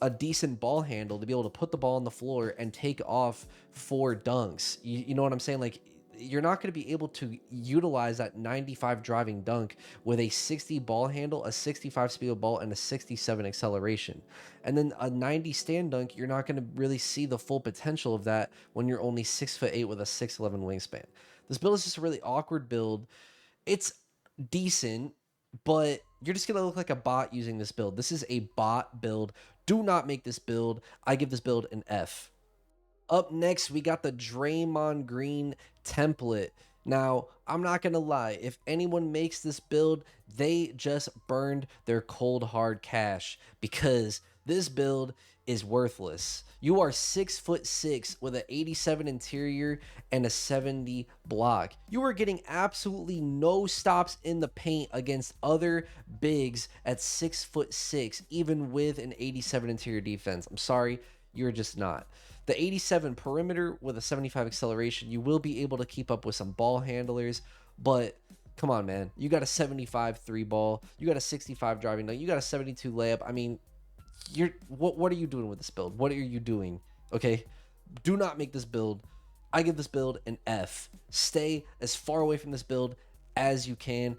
S1: a decent ball handle to be able to put the ball on the floor and take off for dunks. You know what I'm saying? Like, you're not going to be able to utilize that 95 driving dunk with a 60 ball handle, a 65 speed of ball, and a 67 acceleration. And then a 90 stand dunk, you're not going to really see the full potential of that when you're only 6'8" with a 6'11" wingspan. This build is just a really awkward build. It's decent, but you're just going to look like a bot using this build. This is a bot build. Do not make this build. I give this build an F. Up next, we got the Daymond Green template. Now, I'm not going to lie. If anyone makes this build, they just burned their cold hard cash because this build is worthless. You are 6'6" with an 87 interior and a 70 block. You are getting absolutely no stops in the paint against other bigs at 6'6", even with an 87 interior defense. I'm sorry, you're just not. The 87 perimeter with a 75 acceleration, you will be able to keep up with some ball handlers, but come on, man. You got a 75 three ball, you got a 65 driving dunk, you got a 72 layup. I mean, what are you doing with this build? What are you doing? Okay, do not make this build. I give this build an F. Stay as far away from this build as you can.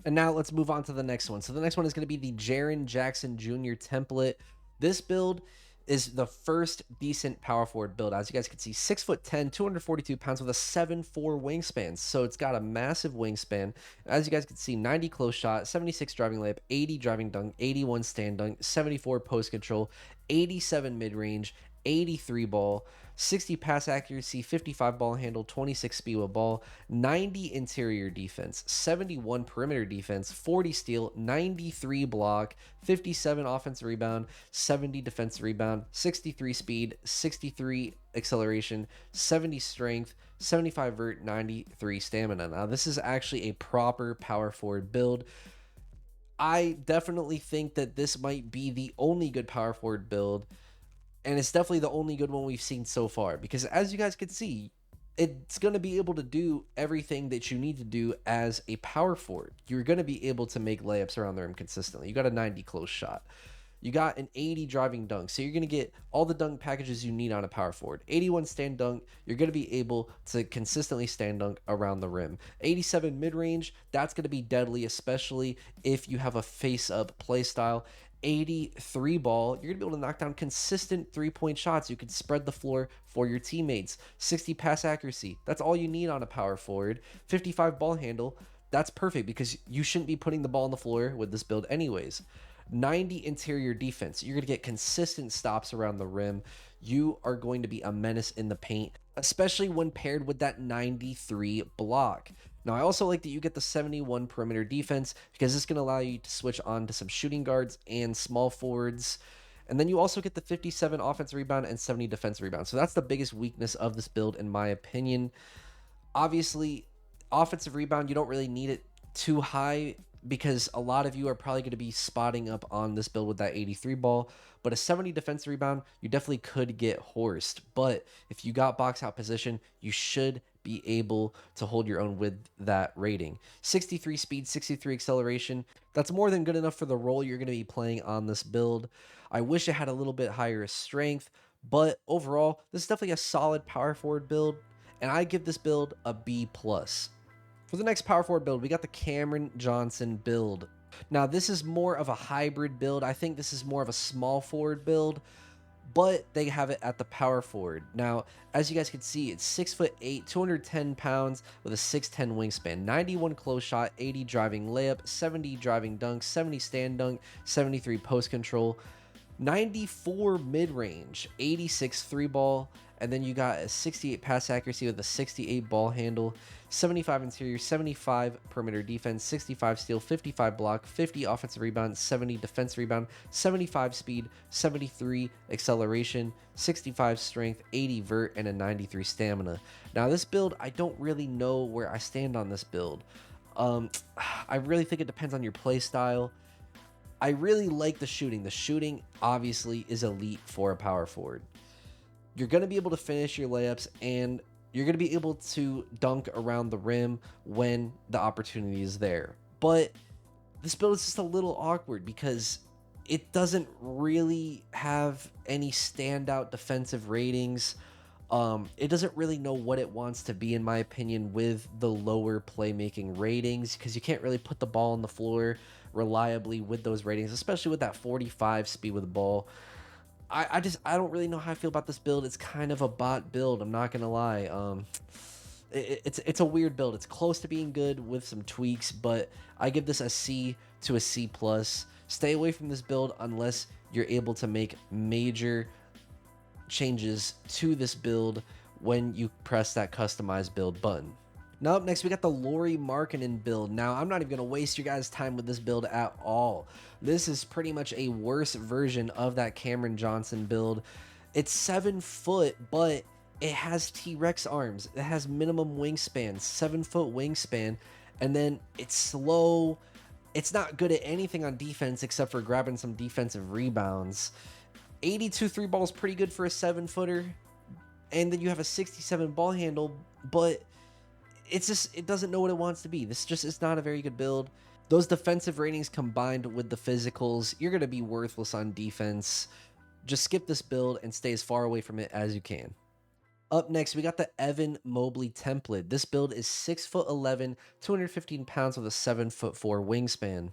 S1: And now let's move on to the next one. So the next one is going to be the Jaren Jackson Jr. template. This build, is the first decent power forward build. As you guys can see, 6'10", 242 pounds with a 7'4" wingspan. So it's got a massive wingspan. As you guys can see, 90 close shot, 76 driving layup, 80 driving dunk, 81 stand dunk, 74 post control, 87 mid range, 83 ball, 60 pass accuracy, 55 ball handle, 26 speed with ball, 90 interior defense, 71 perimeter defense, 40 steal, 93 block, 57 offensive rebound, 70 defensive rebound, 63 speed, 63 acceleration, 70 strength, 75 vert, 93 stamina. Now, this is actually a proper power forward build. I definitely think that this might be the only good power forward build, and it's definitely the only good one we've seen so far, because as you guys can see, it's going to be able to do everything that you need to do as a power forward. You're going to be able to make layups around the rim consistently. You got a 90 close shot. You got an 80 driving dunk. So you're going to get all the dunk packages you need on a power forward. 81 stand dunk. You're going to be able to consistently stand dunk around the rim. 87 mid-range. That's going to be deadly, especially if you have a face-up play style. 83 ball, you're going to be able to knock down consistent three-point shots. You can spread the floor for your teammates. 60 pass accuracy, that's all you need on a power forward. 55 ball handle, that's perfect because you shouldn't be putting the ball on the floor with this build anyways. 90 interior defense, you're going to get consistent stops around the rim. You are going to be a menace in the paint, especially when paired with that 93 block. Now, I also like that you get the 71 perimeter defense because it's going to allow you to switch on to some shooting guards and small forwards. And then you also get the 57 offensive rebound and 70 defensive rebound. So that's the biggest weakness of this build, in my opinion. Obviously, offensive rebound, you don't really need it too high because a lot of you are probably going to be spotting up on this build with that 83 ball. But a 70 defensive rebound, you definitely could get horsed. But if you got box out position, you should be able to hold your own with that rating. 63 speed, 63 acceleration. That's more than good enough for the role you're going to be playing on this build. I wish it had a little bit higher strength, but overall, this is definitely a solid power forward build, and I give this build a B+. For the next power forward build, we got the Cameron Johnson build. Now, this is more of a hybrid build. I think this is more of a small forward build, but they have it at the power forward. Now, as you guys can see, it's 6'8", 210 pounds with a 6'10 wingspan, 91 close shot, 80 driving layup, 70 driving dunk, 70 stand dunk, 73 post control, 94 mid-range, 86 three ball, and then you got a 68 pass accuracy with a 68 ball handle, 75 interior, 75 perimeter defense, 65 steal, 55 block, 50 offensive rebound, 70 defensive rebound, 75 speed, 73 acceleration, 65 strength, 80 vert, and a 93 stamina. Now, this build, I don't really know where I stand on this build. I really think it depends on your play style. I really like the shooting. The shooting obviously is elite for a power forward. You're going to be able to finish your layups, and you're going to be able to dunk around the rim when the opportunity is there. But this build is just a little awkward because it doesn't really have any standout defensive ratings. It doesn't really know what it wants to be, in my opinion, with the lower playmaking ratings, because you can't really put the ball on the floor reliably with those ratings, especially with that 45 speed with the ball. I don't really know how I feel about this build. It's kind of a bot build, I'm not gonna lie. It's a weird build. It's close to being good with some tweaks, but I give this a C to a C+. Stay away from this build unless you're able to make major changes to this build when you press that customize build button. Now, up next, we got the Lauri Markkanen build. Now, I'm not even going to waste your guys' time with this build at all. This is pretty much a worse version of that Cameron Johnson build. It's 7 foot, but it has T-Rex arms. It has minimum wingspan, 7-foot wingspan, and then it's slow. It's not good at anything on defense except for grabbing some defensive rebounds. 82 three ball is pretty good for a 7-footer. And then you have a 67 ball handle, but it doesn't know what it wants to be. It's not a very good build. Those defensive ratings combined with the physicals, you're going to be worthless on defense. Just skip this build and stay as far away from it as you can. Up next, we got the Evan Mobley template. This build is 6'11", 215 pounds with a 7'4" wingspan.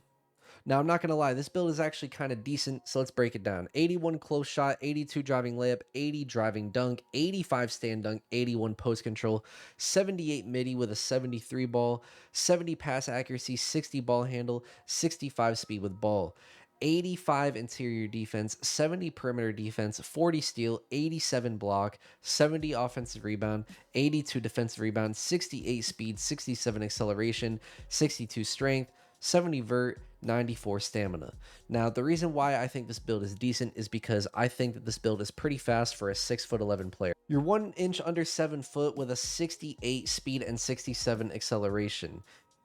S1: Now, I'm not going to lie, this build is actually kind of decent, so let's break it down. 81 close shot, 82 driving layup, 80 driving dunk, 85 stand dunk, 81 post control, 78 midi with a 73 ball, 70 pass accuracy, 60 ball handle, 65 speed with ball. 85 interior defense, 70 perimeter defense, 40 steal, 87 block, 70 offensive rebound, 82 defensive rebound, 68 speed, 67 acceleration, 62 strength, 70 vert, 94 stamina. Now, the reason why I think this build is decent is because I think that this build is pretty fast for a 6'11" player. You're 1 inch under 7 foot with a 68 speed and 67 acceleration.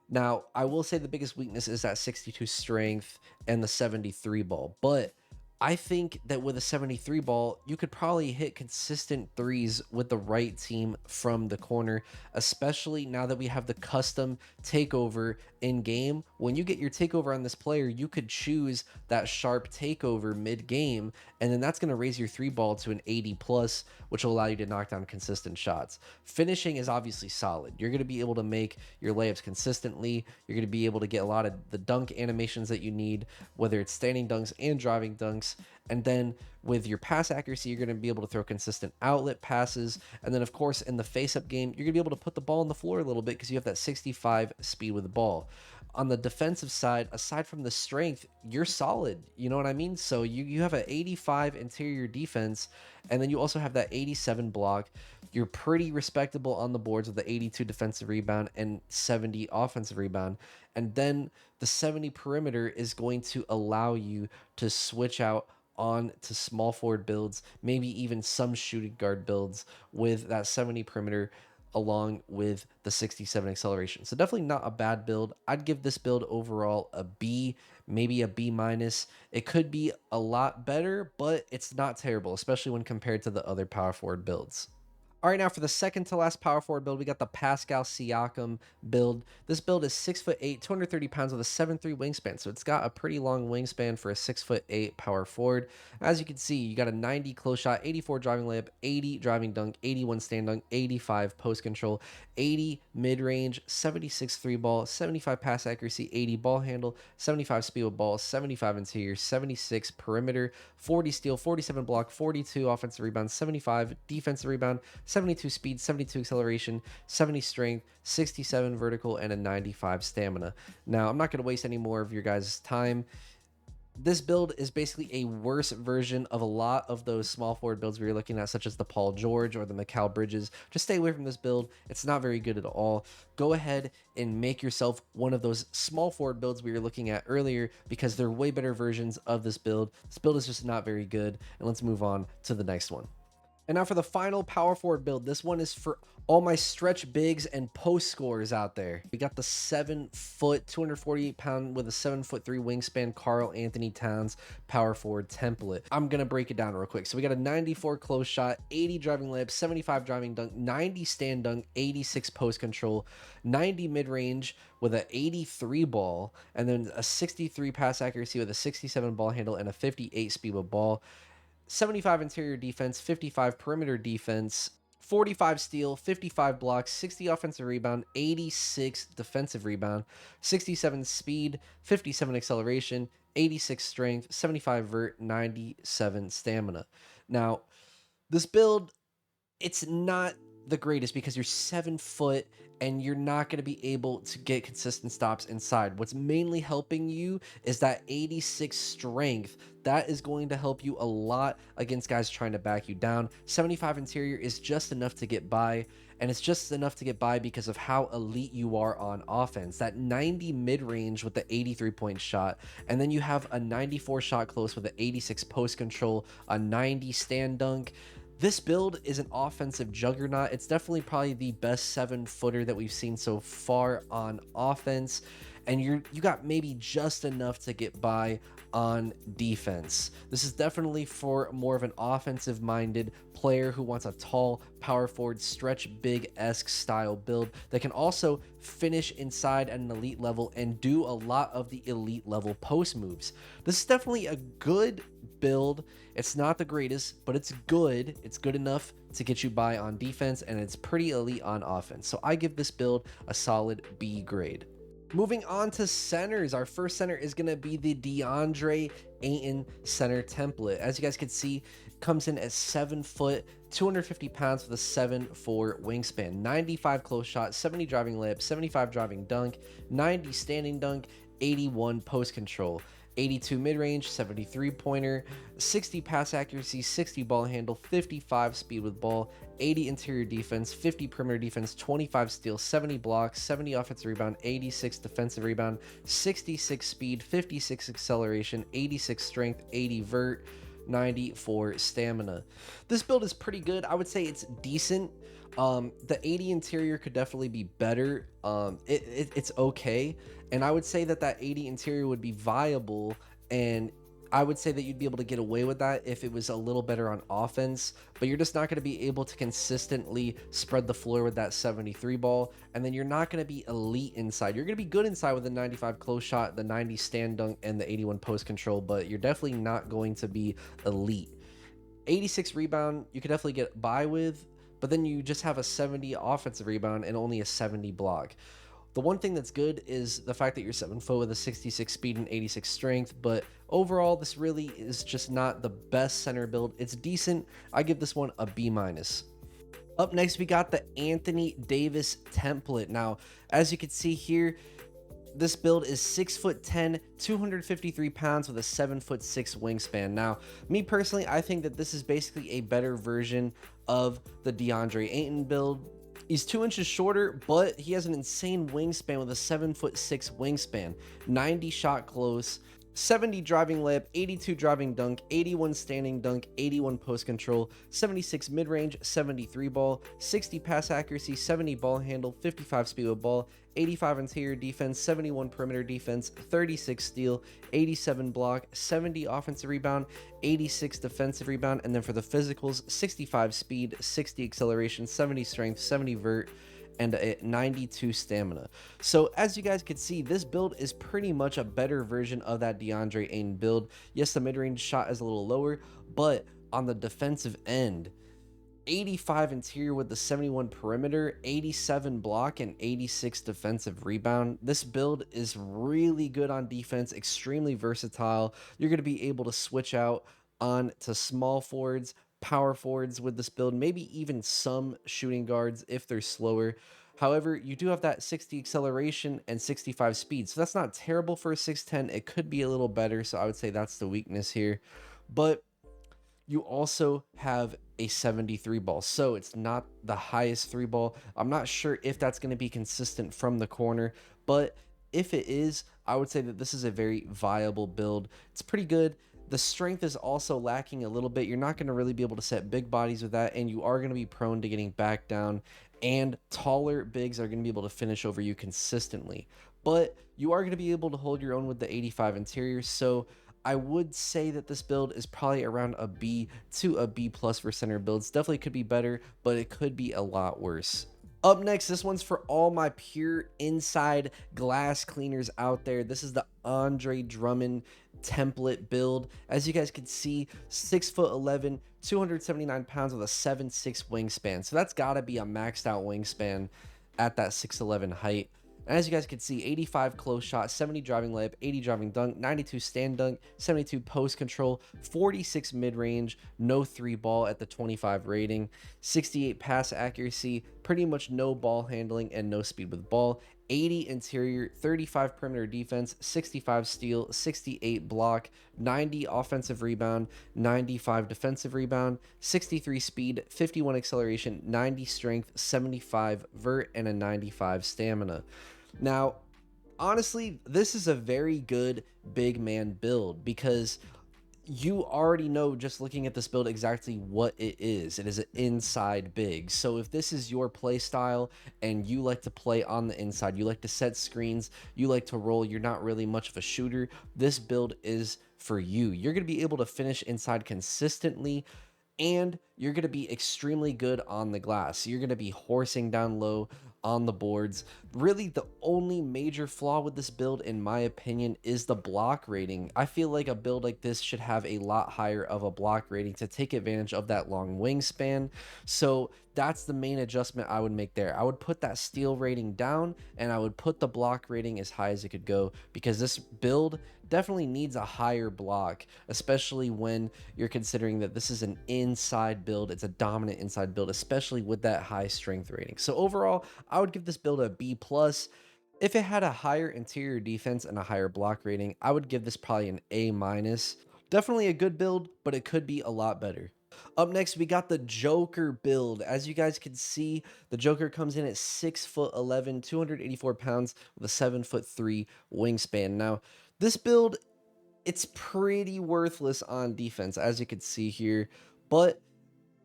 S1: Now, I will say the biggest weakness is that 62 strength and the 73 ball, but I think that with a 73 ball, you could probably hit consistent threes with the right team from the corner, especially now that we have the custom takeover in game. When you get your takeover on this player, you could choose that sharp takeover mid game, and then that's going to raise your 3 ball to an 80 plus, which will allow you to knock down consistent shots. Finishing is obviously solid. You're going to be able to make your layups consistently. You're going to be able to get a lot of the dunk animations that you need, whether it's standing dunks and driving dunks. And then with your pass accuracy, you're going to be able to throw consistent outlet passes. And then, of course, in the face-up game, you're going to be able to put the ball on the floor a little bit because you have that 65 speed with the ball. On the defensive side, aside from the strength, you're solid. You know what I mean? So you have an 85 interior defense, and then you also have that 87 block. You're pretty respectable on the boards with the 82 defensive rebound and 70 offensive rebound. And then the 70 perimeter is going to allow you to switch out on to small forward builds, maybe even some shooting guard builds with that 70 perimeter along with the 67 acceleration. So definitely not a bad build. I'd give this build overall a B, maybe a B minus. It could be a lot better, but it's not terrible, especially when compared to the other power forward builds. All right, now for the second to last power forward build, we got the Pascal Siakam build. This build is 6'8", 230 pounds with a 7'3" wingspan. So it's got a pretty long wingspan for a 6'8" power forward. As you can see, you got a 90 close shot, 84 driving layup, 80 driving dunk, 81 stand dunk, 85 post control, 80 mid range, 76 3 ball, 75 pass accuracy, 80 ball handle, 75 speed with ball, 75 interior, 76 perimeter, 40 steal, 47 block, 42 offensive rebound, 75 defensive rebound, 72 speed, 72 acceleration, 70 strength, 67 vertical, and a 95 stamina. Now, I'm not going to waste any more of your guys' time. This build is basically a worse version of a lot of those small forward builds we were looking at, such as the Paul George or the Mikal Bridges. Just stay away from this build. It's not very good at all. Go ahead and make yourself one of those small forward builds we were looking at earlier because they're way better versions of this build. This build is just not very good. And let's move on to the next one. And now for the final power forward build. This one is for all my stretch bigs and post scorers out there. We got the 7 foot, 248 pound with a 7'3" wingspan Karl-Anthony Towns power forward template. I'm going to break it down real quick. So we got a 94 close shot, 80 driving layup, 75 driving dunk, 90 stand dunk, 86 post control, 90 mid range with an 83 ball, and then a 63 pass accuracy with a 67 ball handle and a 58 speed with ball. 75 interior defense, 55 perimeter defense, 45 steal, 55 blocks, 60 offensive rebound, 86 defensive rebound, 67 speed, 57 acceleration, 86 strength, 75 vert, 97 stamina. Now, this build, it's not the greatest because you're 7 foot and you're not going to be able to get consistent stops inside. What's mainly helping you is that 86 strength. That is going to help you a lot against guys trying to back you down. 75 interior is just enough to get by, and it's just enough to get by because of how elite you are on offense. That 90 mid-range with the 83-point shot, and then you have a 94 shot close with an 86 post control, a 90 stand dunk. This build is an offensive juggernaut. It's definitely probably the best 7-footer that we've seen so far on offense. And you got maybe just enough to get by on defense. This is definitely for more of an offensive minded player who wants a tall power forward stretch big-esque style build that can also finish inside at an elite level and do a lot of the elite level post moves. This is definitely a good build. It's not the greatest, but it's good. It's good enough to get you by on defense, and it's pretty elite on offense. So I give this build a solid B grade. Moving on to centers, our first center is going to be the DeAndre Ayton center template. As you guys can see, comes in at 7 foot, 250 pounds with a 7'4" wingspan, 95 close shot, 70 driving layup, 75 driving dunk, 90 standing dunk, 81 post control, 82 mid-range, 73 pointer, 60 pass accuracy, 60 ball handle, 55 speed with ball, 80 interior defense, 50 perimeter defense, 25 steal, 70 blocks, 70 offensive rebound, 86 defensive rebound, 66 speed, 56 acceleration, 86 strength, 80 vert, 94 stamina. This build is pretty good. I would say it's decent. The 80 interior could definitely be better. It's okay, and I would say that 80 interior would be viable, and I would say that you'd be able to get away with that if it was a little better on offense, but you're just not going to be able to consistently spread the floor with that 73 ball, and then you're not going to be elite inside. You're going to be good inside with the 95 close shot, the 90 stand dunk, and the 81 post control, but you're definitely not going to be elite. 86 rebound, you could definitely get by with, but then you just have a 70 offensive rebound and only a 70 block. The one thing that's good is the fact that you're 7 foot with a 66 speed and 86 strength, but overall, this really is just not the best center build. It's decent. I give this one a B-. Up next, we got the Anthony Davis template. Now, as you can see here, this build is 6'10", 253 pounds with a 7'6" wingspan. Now, me personally, I think that this is basically a better version of the DeAndre Ayton build. He's 2 inches shorter, but he has an insane wingspan with a 7'6" wingspan, 90 shot close, 70 driving layup, 82 driving dunk, 81 standing dunk, 81 post control, 76 mid-range, 73 ball, 60 pass accuracy, 70 ball handle, 55 speed with ball, 85 interior defense, 71 perimeter defense, 36 steal, 87 block, 70 offensive rebound, 86 defensive rebound, and then for the physicals, 65 speed, 60 acceleration, 70 strength, 70 vert, and a 92 stamina. So as you guys can see, this build is pretty much a better version of that DeAndre Ayton build. Yes, the mid-range shot is a little lower, but on the defensive end, 85 interior with the 71 perimeter, 87 block, and 86 defensive rebound. This build is really good on defense, extremely versatile. You're going to be able to switch out on to small forwards, power forwards with this build, maybe even some shooting guards if they're slower. However, you do have that 60 acceleration and 65 speed, so that's not terrible for a 6'10". It could be a little better, so I would say that's the weakness here. But you also have a 73 ball, so it's not the highest 3 ball. I'm not sure if that's going to be consistent from the corner, but if it is, I would say that this is a very viable build. It's pretty good. The strength is also lacking a little bit. You're not going to really be able to set big bodies with that, and you are going to be prone to getting back down, and taller bigs are going to be able to finish over you consistently. But you are going to be able to hold your own with the 85 interior, so I would say that this build is probably around a B to a B+ for center builds. Definitely could be better, but it could be a lot worse. Up next, this one's for all my pure inside glass cleaners out there. This is the Andre Drummond template build. As you guys can see, 6'11", 279 pounds with a 7'6" wingspan. So that's got to be a maxed out wingspan at that 6'11" height. And as you guys can see, 85 close shot, 70 driving layup, 80 driving dunk, 92 stand dunk, 72 post control, 46 mid-range, no 3 ball at the 25 rating, 68 pass accuracy, pretty much no ball handling and no speed with ball, 80 interior, 35 perimeter defense, 65 steal, 68 block, 90 offensive rebound, 95 defensive rebound, 63 speed, 51 acceleration, 90 strength, 75 vert, and a 95 stamina. Now, honestly, this is a very good big man build because you already know just looking at this build exactly what it is. It is an inside big. So if this is your play style and you like to play on the inside, you like to set screens, you like to roll, you're not really much of a shooter, this build is for you. You're going to be able to finish inside consistently, and you're going to be extremely good on the glass. You're going to be horsing down low on the boards. Really, the only major flaw with this build, in my opinion, is the block rating. I feel like a build like this should have a lot higher of a block rating to take advantage of that long wingspan. So That's the main adjustment I would make there. I would put that steal rating down, and I would put the block rating as high as it could go, because this build definitely needs a higher block, especially when you're considering that this is an inside build. It's a dominant inside build, especially with that high strength rating. So overall, I would give this build a B+. If it had a higher interior defense and a higher block rating, I would give this probably an A-. Definitely a good build, but it could be a lot better. Up next, we got the Joker build. As you guys can see, the Joker comes in at 6'11", 284 pounds with a 7'3" wingspan. Now, this build, it's pretty worthless on defense, as you can see here, but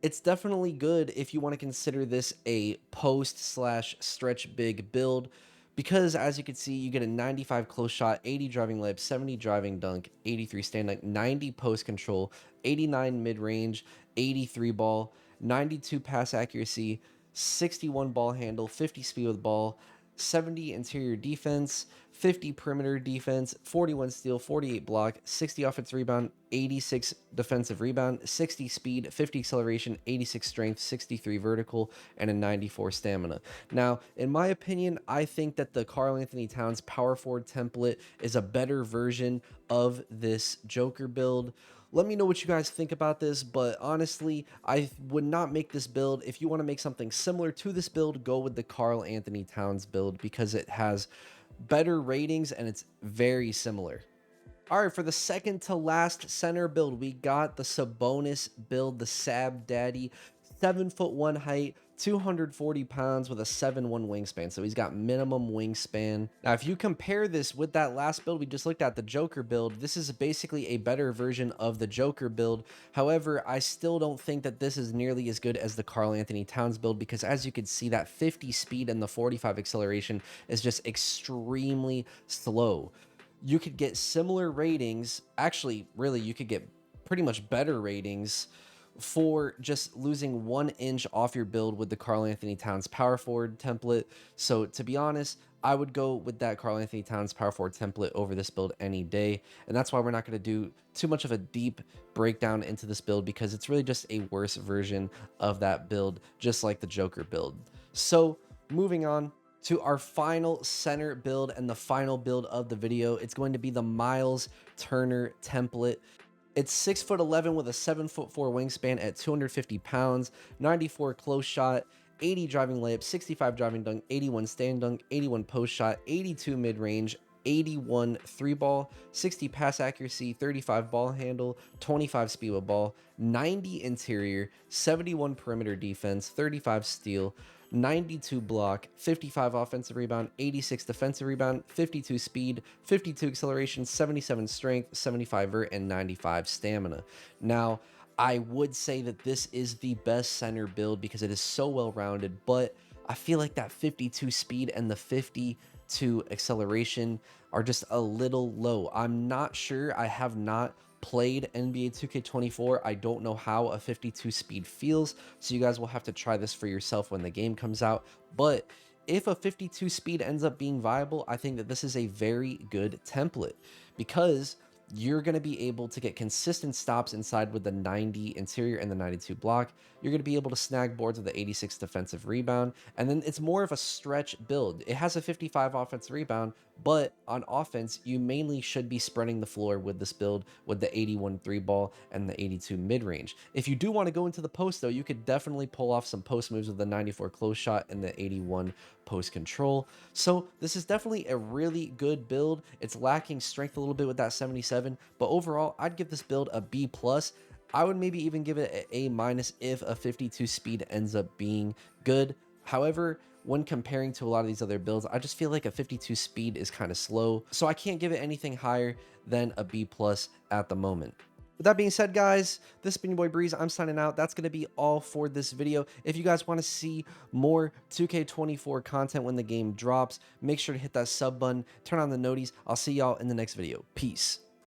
S1: it's definitely good if you want to consider this a post/stretch big build, because as you can see, you get a 95 close shot, 80 driving layup, 70 driving dunk, 83 stand dunk, 90 post control, 89 mid range, 83 ball, 92 pass accuracy, 61 ball handle, 50 speed with ball, 70 interior defense, 50 perimeter defense, 41 steal, 48 block, 60 offensive rebound, 86 defensive rebound, 60 speed, 50 acceleration, 86 strength, 63 vertical, and a 94 stamina. Now, in my opinion, I think that the Karl-Anthony Towns power forward template is a better version of this Joker build. Let me know what you guys think about this, but honestly, I would not make this build. If you want to make something similar to this build, go with the Karl-Anthony Towns build, because it has better ratings and it's very similar. All right, for the second to last center build, we got the Sabonis build, the Sab Daddy, 7'1" height, 240 pounds with a 7'1" wingspan. So he's got minimum wingspan. Now, if you compare this with that last build we just looked at, the Joker build, this is basically a better version of the Joker build. However, I still don't think that this is nearly as good as the Karl-Anthony Towns build, because as you can see, that 50 speed and the 45 acceleration is just extremely slow. You could get similar ratings. Actually, really, you could get pretty much better ratings for just losing 1 inch off your build with the Karl-Anthony Towns power forward template. So to be honest, I would go with that Karl-Anthony Towns power forward template over this build any day. And that's why we're not going to do too much of a deep breakdown into this build, because it's really just a worse version of that build, just like the Joker build. So moving on to our final center build and the final build of the video, it's going to be the Miles Turner template. It's 6'11" with a 7'4" wingspan at 250 pounds, 94 close shot, 80 driving layup, 65 driving dunk, 81 stand dunk, 81 post shot, 82 mid range, 81 3 ball, 60 pass accuracy, 35 ball handle, 25 speed with ball, 90 interior, 71 perimeter defense, 35 steal, 92 block, 55 offensive rebound, 86 defensive rebound, 52 speed, 52 acceleration, 77 strength, 75 vert, and 95 stamina. Now, I would say that this is the best center build because it is so well rounded, but I feel like that 52 speed and the 52 acceleration are just a little low. I'm not sure. I have not played NBA 2K24. I don't know how a 52 speed feels, so you guys will have to try this for yourself when the game comes out. But if a 52 speed ends up being viable, I think that this is a very good template, because you're going to be able to get consistent stops inside with the 90 interior and the 92 block. You're going to be able to snag boards with the 86 defensive rebound. And then it's more of a stretch build. It has a 55 offensive rebound, but on offense, you mainly should be spreading the floor with this build with the 81 3 ball and the 82 mid range. If you do want to go into the post though, you could definitely pull off some post moves with the 94 close shot and the 81 post control. So this is definitely a really good build. It's lacking strength a little bit with that 77, but overall I'd give this build a B+. I would maybe even give it an A- if a 52 speed ends up being good. However, when comparing to a lot of these other builds, I just feel like a 52 speed is kind of slow, so I can't give it anything higher than a B+ at the moment. With that being said, guys, this has been your boy Breeze. I'm signing out. That's going to be all for this video. If you guys want to see more 2K24 content when the game drops, make sure to hit that sub button, turn on the noties. I'll see y'all in the next video. Peace.